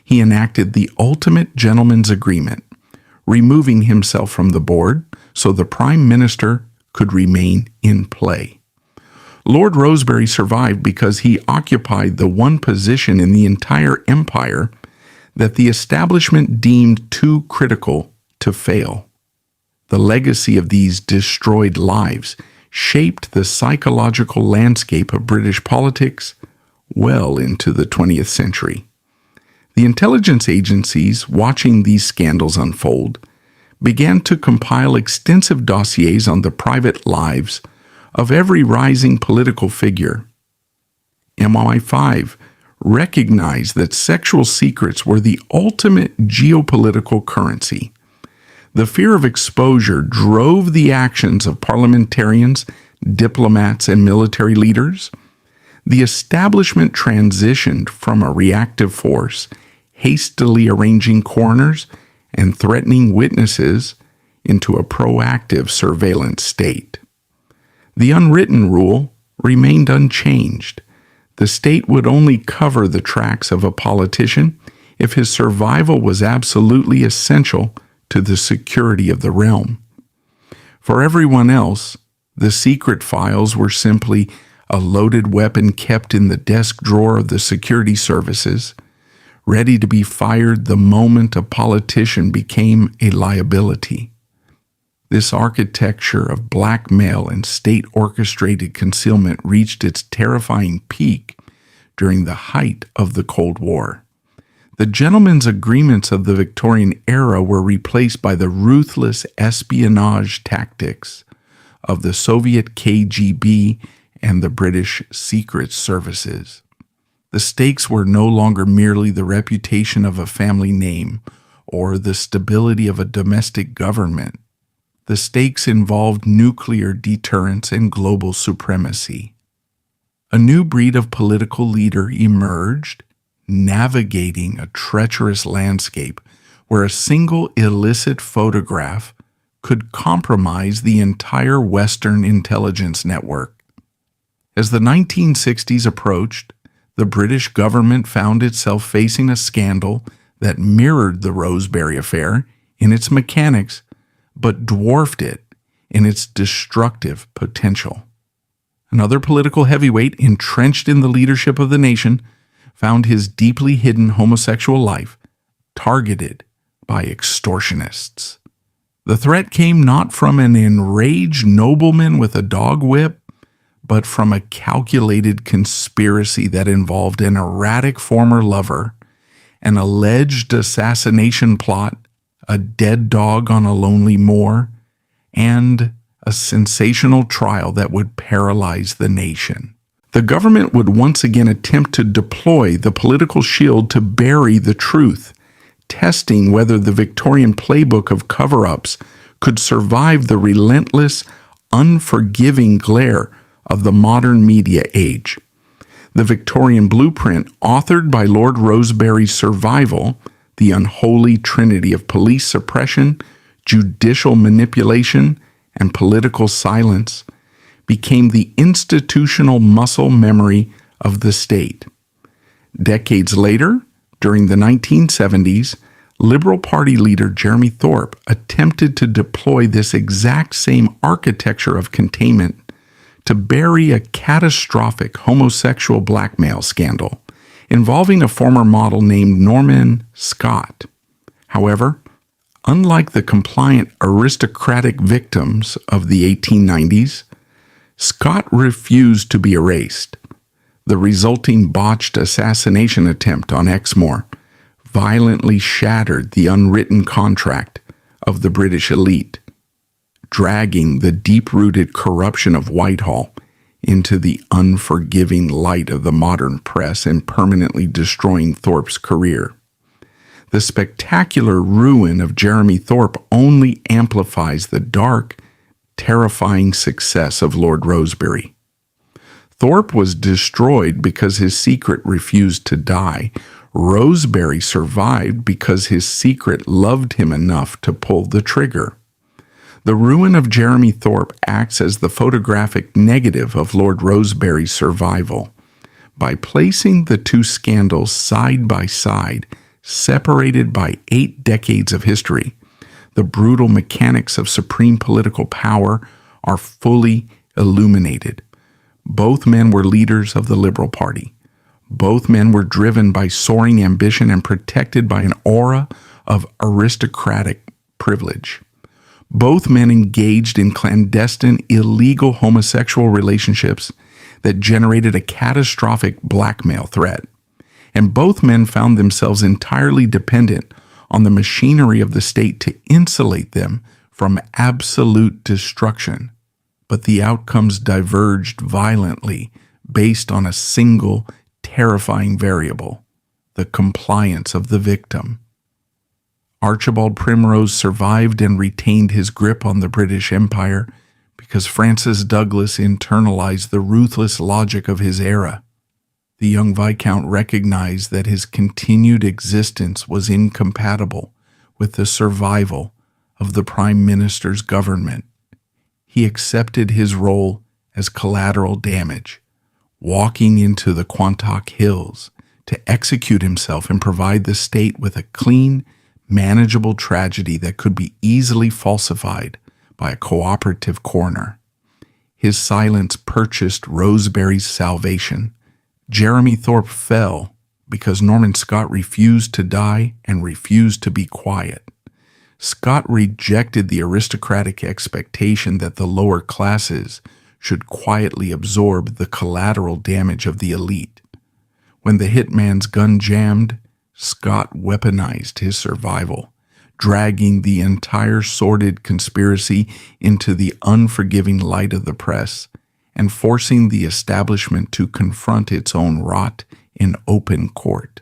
He enacted the ultimate gentleman's agreement, removing himself from the board so the Prime Minister could remain in play. Lord Rosebery survived because he occupied the one position in the entire empire that the establishment deemed too critical to fail. The legacy of these destroyed lives shaped the psychological landscape of British politics well into the 20th century. The intelligence agencies watching these scandals unfold began to compile extensive dossiers on the private lives of every rising political figure. MI5 recognized that sexual secrets were the ultimate geopolitical currency. The fear of exposure drove the actions of parliamentarians, diplomats, and military leaders. The establishment transitioned from a reactive force, hastily arranging coroners and threatening witnesses, into a proactive surveillance state. The unwritten rule remained unchanged. The state would only cover the tracks of a politician if his survival was absolutely essential to the security of the realm. For everyone else, the secret files were simply a loaded weapon kept in the desk drawer of the security services, ready to be fired the moment a politician became a liability. This architecture of blackmail and state-orchestrated concealment reached its terrifying peak during the height of the Cold War. The gentlemen's agreements of the Victorian era were replaced by the ruthless espionage tactics of the Soviet KGB and the British Secret Services. The stakes were no longer merely the reputation of a family name or the stability of a domestic government. The stakes involved nuclear deterrence and global supremacy. A new breed of political leader emerged, navigating a treacherous landscape where a single illicit photograph could compromise the entire Western intelligence network. As the 1960s approached, the British government found itself facing a scandal that mirrored the Rosebery affair in its mechanics, but dwarfed it in its destructive potential. Another political heavyweight entrenched in the leadership of the nation found his deeply hidden homosexual life targeted by extortionists. The threat came not from an enraged nobleman with a dog whip, but from a calculated conspiracy that involved an erratic former lover, an alleged assassination plot, a dead dog on a lonely moor, and a sensational trial that would paralyze the nation. The government would once again attempt to deploy the political shield to bury the truth, testing whether the Victorian playbook of cover-ups could survive the relentless, unforgiving glare of the modern media age. The Victorian blueprint, authored by Lord Rosebery's survival, the unholy trinity of police suppression, judicial manipulation, and political silence, became the institutional muscle memory of the state. Decades later, during the 1970s, Liberal Party leader Jeremy Thorp attempted to deploy this exact same architecture of containment to bury a catastrophic homosexual blackmail scandal involving a former model named Norman Scott. However, unlike the compliant aristocratic victims of the 1890s, Scott refused to be erased. The resulting botched assassination attempt on Exmoor violently shattered the unwritten contract of the British elite, dragging the deep-rooted corruption of Whitehall into the unforgiving light of the modern press and permanently destroying Thorp's career. The spectacular ruin of Jeremy Thorp only amplifies the dark, terrifying success of Lord Rosebery. Thorp was destroyed because his secret refused to die. Rosebery survived because his secret loved him enough to pull the trigger. The ruin of Jeremy Thorp acts as the photographic negative of Lord Rosebery's survival. By placing the two scandals side by side, separated by 8 decades of history, the brutal mechanics of supreme political power are fully illuminated. Both men were leaders of the Liberal Party. Both men were driven by soaring ambition and protected by an aura of aristocratic privilege. Both men engaged in clandestine, illegal homosexual relationships that generated a catastrophic blackmail threat. And both men found themselves entirely dependent on the machinery of the state to insulate them from absolute destruction. But the outcomes diverged violently based on a single terrifying variable: the compliance of the victim. Archibald Primrose survived and retained his grip on the British Empire because Francis Douglas internalized the ruthless logic of his era. The young Viscount recognized that his continued existence was incompatible with the survival of the Prime Minister's government. He accepted his role as collateral damage, walking into the Quant Hills to execute himself and provide the state with a clean, manageable tragedy that could be easily falsified by a cooperative coroner. His silence purchased Rosebery's salvation. Jeremy Thorp fell because Norman Scott refused to die and refused to be quiet. Scott rejected the aristocratic expectation that the lower classes should quietly absorb the collateral damage of the elite. When the hitman's gun jammed, Scott weaponized his survival, dragging the entire sordid conspiracy into the unforgiving light of the press and forcing the establishment to confront its own rot in open court.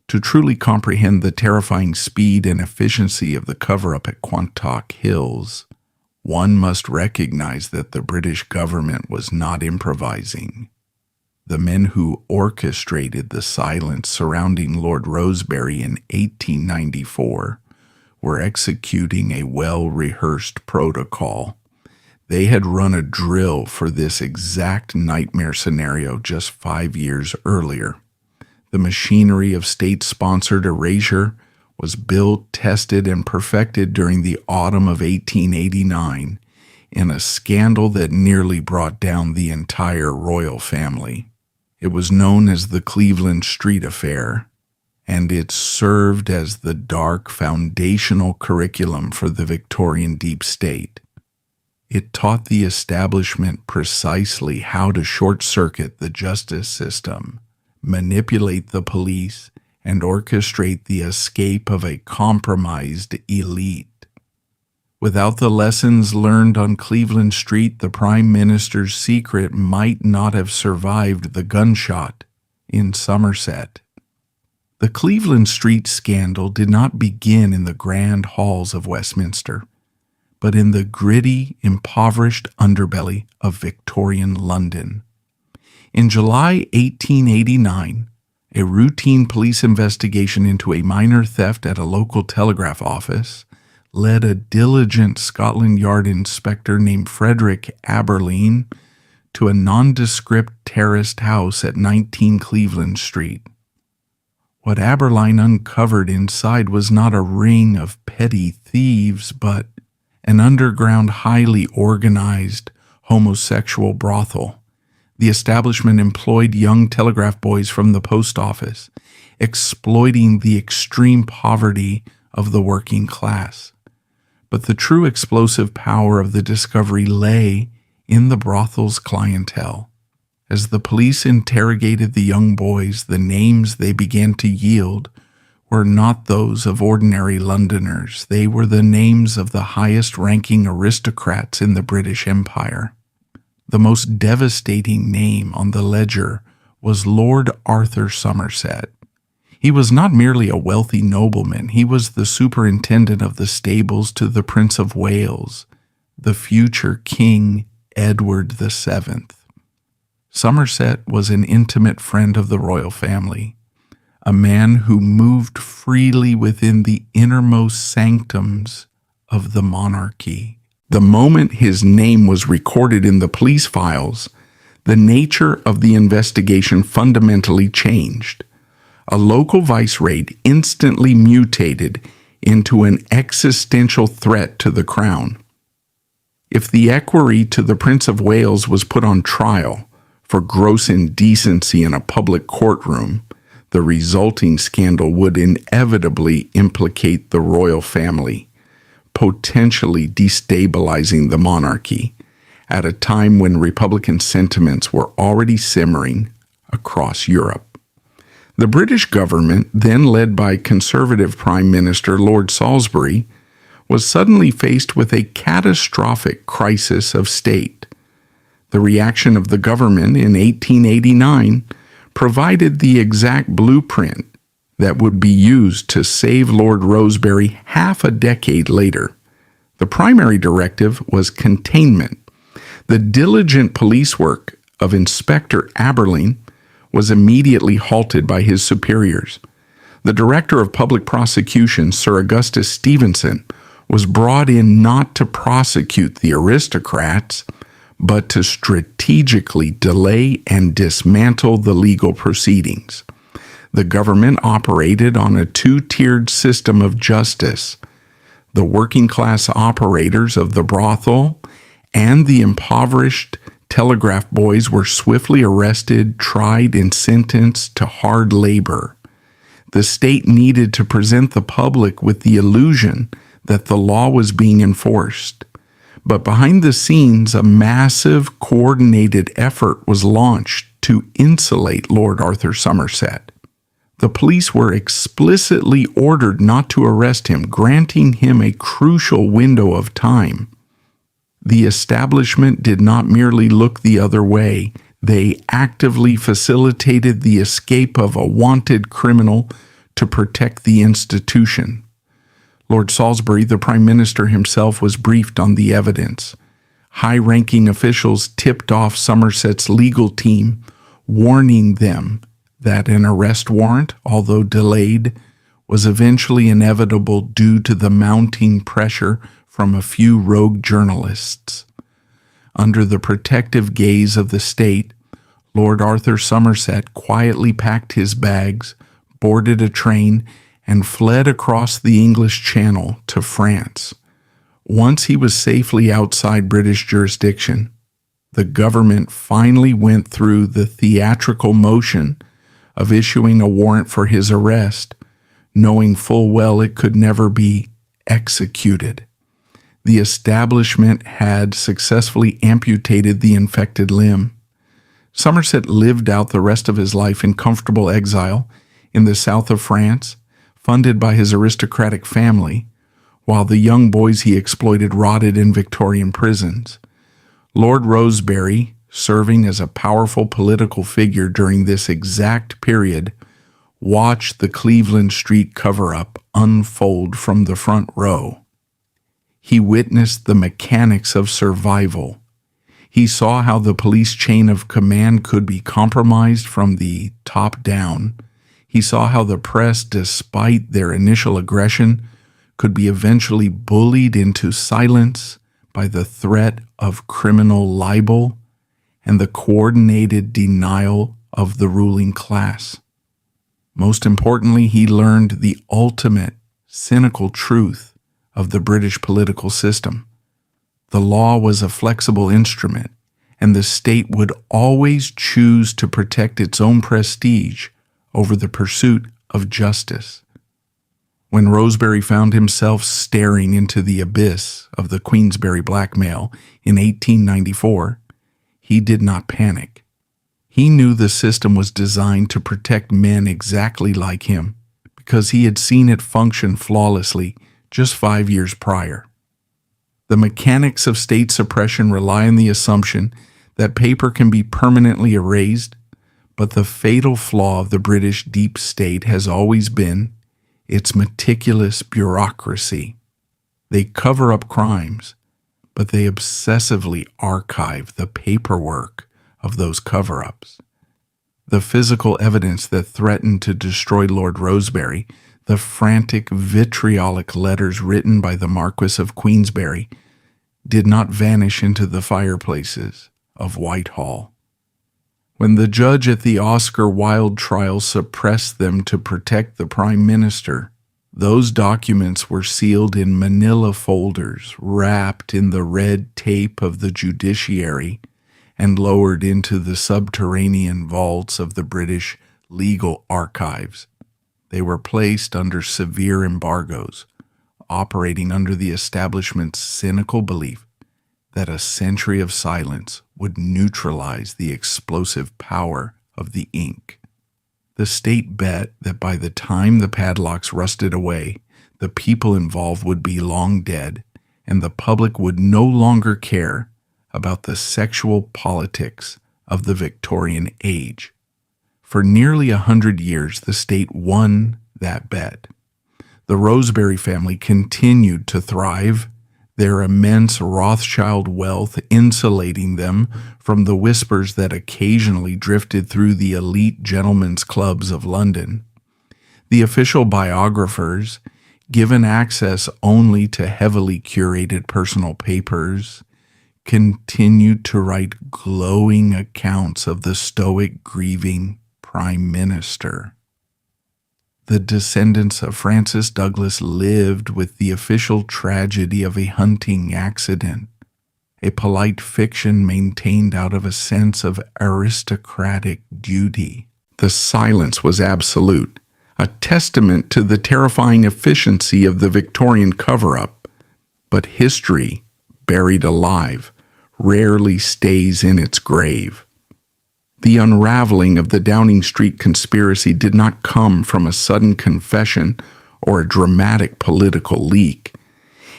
To truly comprehend the terrifying speed and efficiency of the cover-up at Quant Hills, one must recognize that the British government was not improvising. The men who orchestrated the silence surrounding Lord Rosebery in 1894 were executing a well-rehearsed protocol. They had run a drill for this exact nightmare scenario just 5 years earlier. The machinery of state-sponsored erasure was built, tested, and perfected during the autumn of 1889 in a scandal that nearly brought down the entire royal family. It was known as the Cleveland Street Affair, and it served as the dark foundational curriculum for the Victorian deep state. It taught the establishment precisely how to short-circuit the justice system, manipulate the police, and orchestrate the escape of a compromised elite. Without the lessons learned on Cleveland Street, the Prime Minister's secret might not have survived the gunshot in Somerset. The Cleveland Street scandal did not begin in the grand halls of Westminster, but in the gritty, impoverished underbelly of Victorian London. In July 1889, a routine police investigation into a minor theft at a local telegraph office led a diligent Scotland Yard inspector named Frederick Aberline to a nondescript terraced house at 19 Cleveland Street. What Aberline uncovered inside was not a ring of petty thieves, but an underground, highly organized homosexual brothel. The establishment employed young telegraph boys from the post office, exploiting the extreme poverty of the working class. But the true explosive power of the discovery lay in the brothel's clientele. As the police interrogated the young boys, the names they began to yield were not those of ordinary Londoners. They were the names of the highest-ranking aristocrats in the British Empire. The most devastating name on the ledger was Lord Arthur Somerset. He was not merely a wealthy nobleman, he was the superintendent of the stables to the Prince of Wales, the future King Edward VII. Somerset was an intimate friend of the royal family, a man who moved freely within the innermost sanctums of the monarchy. The moment his name was recorded in the police files, the nature of the investigation fundamentally changed. A local viceroy instantly mutated into an existential threat to the crown. If the equerry to the Prince of Wales was put on trial for gross indecency in a public courtroom, the resulting scandal would inevitably implicate the royal family, potentially destabilizing the monarchy at a time when Republican sentiments were already simmering across Europe. The British government, then led by Conservative Prime Minister Lord Salisbury, was suddenly faced with a catastrophic crisis of state. The reaction of the government in 1889 provided the exact blueprint that would be used to save Lord Rosebery half a decade later. The primary directive was containment. The diligent police work of Inspector Aberling was immediately halted by his superiors. The Director of Public Prosecution, Sir Augustus Stevenson, was brought in not to prosecute the aristocrats, but to strategically delay and dismantle the legal proceedings. The government operated on a two-tiered system of justice. The working-class operators of the brothel and the impoverished telegraph boys were swiftly arrested, tried, and sentenced to hard labor. The state needed to present the public with the illusion that the law was being enforced. But behind the scenes, a massive, coordinated effort was launched to insulate Lord Arthur Somerset. The police were explicitly ordered not to arrest him, granting him a crucial window of time. The establishment did not merely look the other way. They actively facilitated the escape of a wanted criminal to protect the institution. Lord Salisbury, the Prime Minister himself, was briefed on the evidence. High-ranking officials tipped off Somerset's legal team, warning them that an arrest warrant, although delayed, was eventually inevitable due to the mounting pressure from a few rogue journalists. Under the protective gaze of the state, Lord Arthur Somerset quietly packed his bags, boarded a train, and fled across the English Channel to France. Once he was safely outside British jurisdiction, the government finally went through the theatrical motion of issuing a warrant for his arrest, knowing full well it could never be executed. The establishment had successfully amputated the infected limb. Somerset lived out the rest of his life in comfortable exile in the south of France, funded by his aristocratic family, while the young boys he exploited rotted in Victorian prisons. Lord Rosebery, serving as a powerful political figure during this exact period, watched the Cleveland Street cover-up unfold from the front row. He witnessed the mechanics of survival. He saw how the police chain of command could be compromised from the top down. He saw how the press, despite their initial aggression, could be eventually bullied into silence by the threat of criminal libel and the coordinated denial of the ruling class. Most importantly, he learned the ultimate cynical truth of the British political system. The law was a flexible instrument, and the state would always choose to protect its own prestige over the pursuit of justice. When Rosebery found himself staring into the abyss of the Queensberry blackmail in 1894, he did not panic. He knew the system was designed to protect men exactly like him, because he had seen it function flawlessly just 5 years prior. The mechanics of state suppression rely on the assumption that paper can be permanently erased, But the fatal flaw of the British deep state has always been its meticulous bureaucracy. They cover up crimes, but they obsessively archive the paperwork of those cover-ups. The physical evidence that threatened to destroy Lord Rosebery, the frantic, vitriolic letters written by the Marquis of Queensberry, did not vanish into the fireplaces of Whitehall. When the judge at the Oscar Wilde trial suppressed them to protect the Prime Minister, those documents were sealed in manila folders wrapped in the red tape of the judiciary and lowered into the subterranean vaults of the British legal archives. They were placed under severe embargoes, operating under the establishment's cynical belief that a century of silence would neutralize the explosive power of the ink. The state bet that by the time the padlocks rusted away, the people involved would be long dead, and the public would no longer care about the sexual politics of the Victorian age. For nearly 100 years, the state won that bet. The Rosebery family continued to thrive, their immense Rothschild wealth insulating them from the whispers that occasionally drifted through the elite gentlemen's clubs of London. The official biographers, given access only to heavily curated personal papers, continued to write glowing accounts of the stoic, grieving Prime Minister. The descendants of Francis Douglas lived with the official tragedy of a hunting accident, a polite fiction maintained out of a sense of aristocratic duty. The silence was absolute, a testament to the terrifying efficiency of the Victorian cover-up. But history, buried alive, rarely stays in its grave. The unraveling of the Downing Street conspiracy did not come from a sudden confession or a dramatic political leak.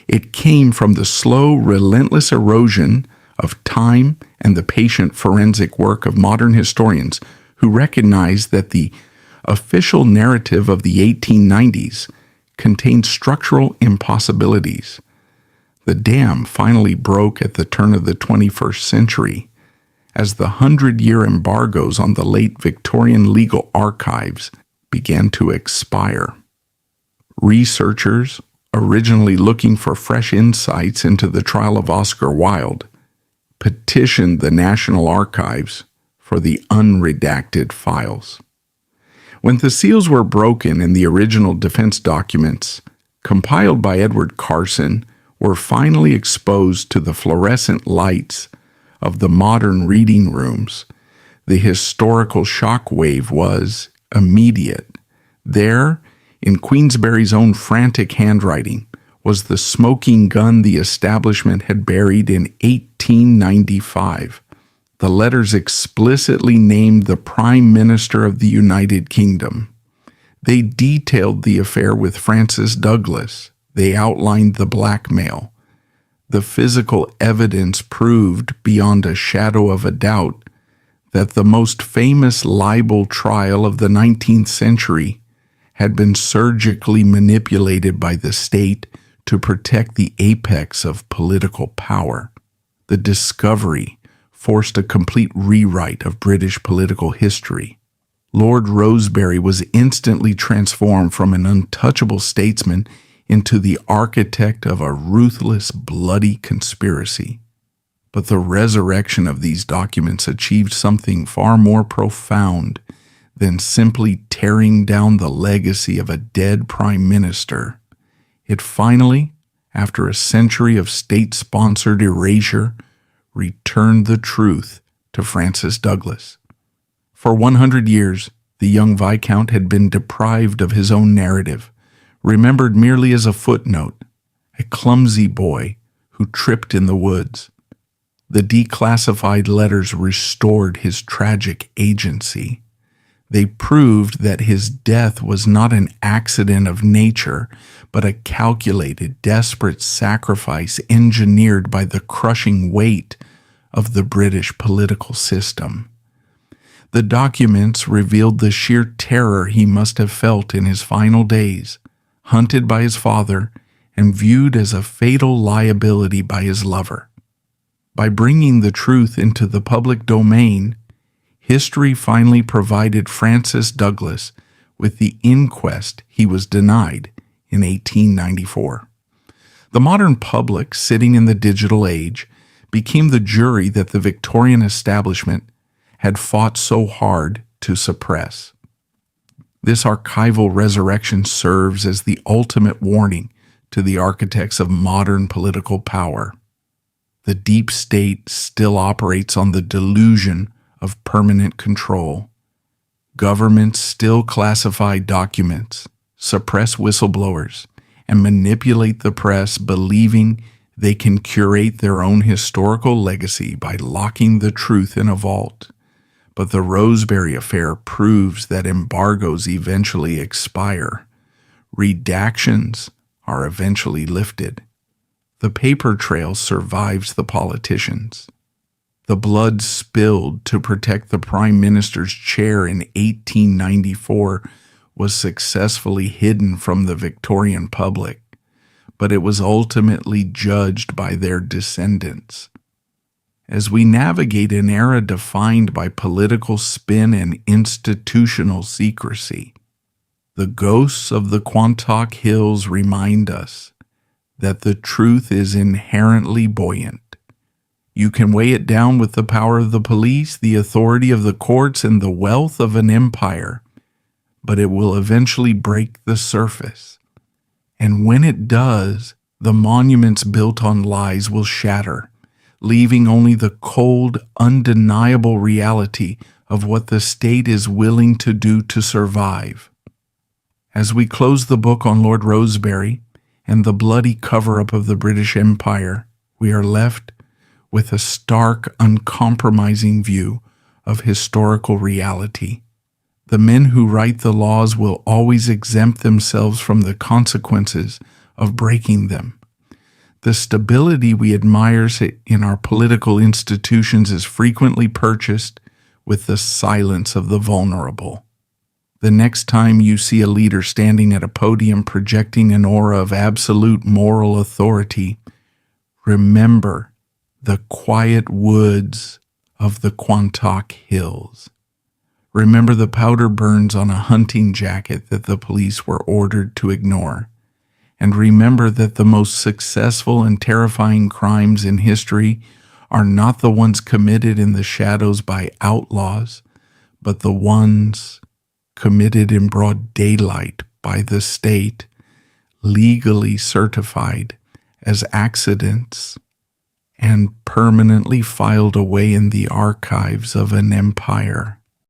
It came from the slow, relentless erosion of time and the patient forensic work of modern historians who recognized that the official narrative of the 1890s contained structural impossibilities. The dam finally broke at the turn of the 21st century, as the 100-year embargoes on the late Victorian legal archives began to expire. Researchers, originally looking for fresh insights into the trial of Oscar Wilde, petitioned the National Archives for the unredacted files. When the seals were broken and the original defense documents, compiled by Edward Carson, were finally exposed to the fluorescent lights of the modern reading rooms, the historical shock wave was immediate. There, in Queensberry's own frantic handwriting, was the smoking gun the establishment had buried in 1895. The letters explicitly named the Prime Minister of the United Kingdom. They detailed the affair with Francis Douglas. They outlined the blackmail. The physical evidence proved beyond a shadow of a doubt that the most famous libel trial of the 19th century had been surgically manipulated by the state to protect the apex of political power. The discovery forced a complete rewrite of British political history. Lord Rosebery was instantly transformed from an untouchable statesman into the architect of a ruthless, bloody conspiracy. But the resurrection of these documents achieved something far more profound than simply tearing down the legacy of a dead prime minister. It finally, after a century of state-sponsored erasure, returned the truth to Francis Douglas. For 100 years, the young Viscount had been deprived of his own narrative, remembered merely as a footnote, a clumsy boy who tripped in the woods. The declassified letters restored his tragic agency. They proved that his death was not an accident of nature, but a calculated, desperate sacrifice engineered by the crushing weight of the British political system. The documents revealed the sheer terror he must have felt in his final days, hunted by his father and viewed as a fatal liability by his lover. By bringing the truth into the public domain, history finally provided Francis Douglas with the inquest he was denied in 1894. The modern public, sitting in the digital age, became the jury that the Victorian establishment had fought so hard to suppress. This archival resurrection serves as the ultimate warning to the architects of modern political power. The deep state still operates on the delusion of permanent control. Governments still classify documents, suppress whistleblowers, and manipulate the press, believing they can curate their own historical legacy by locking the truth in a vault. But the Rosebery affair proves that embargoes eventually expire. Redactions are eventually lifted. The paper trail survives the politicians. The blood spilled to protect the Prime Minister's chair in 1894 was successfully hidden from the Victorian public, but it was ultimately judged by their descendants. As we navigate an era defined by political spin and institutional secrecy, the ghosts of the Quant Hills remind us that the truth is inherently buoyant. You can weigh it down with the power of the police, the authority of the courts, and the wealth of an empire, but it will eventually break the surface. And when it does, the monuments built on lies will shatter, leaving only the cold, undeniable reality of what the state is willing to do to survive. As we close the book on Lord Rosebery and the bloody cover-up of the British Empire, we are left with a stark, uncompromising view of historical reality. The men who write the laws will always exempt themselves from the consequences of breaking them. The stability we admire in our political institutions is frequently purchased with the silence of the vulnerable. The next time you see a leader standing at a podium projecting an aura of absolute moral authority, remember the quiet woods of the Quant Hills. Remember the powder burns on a hunting jacket that the police were ordered to ignore. And remember that the most successful and terrifying crimes in history are not the ones committed in the shadows by outlaws, but the ones committed in broad daylight by the state, legally certified as accidents and permanently filed away in the archives of an empire.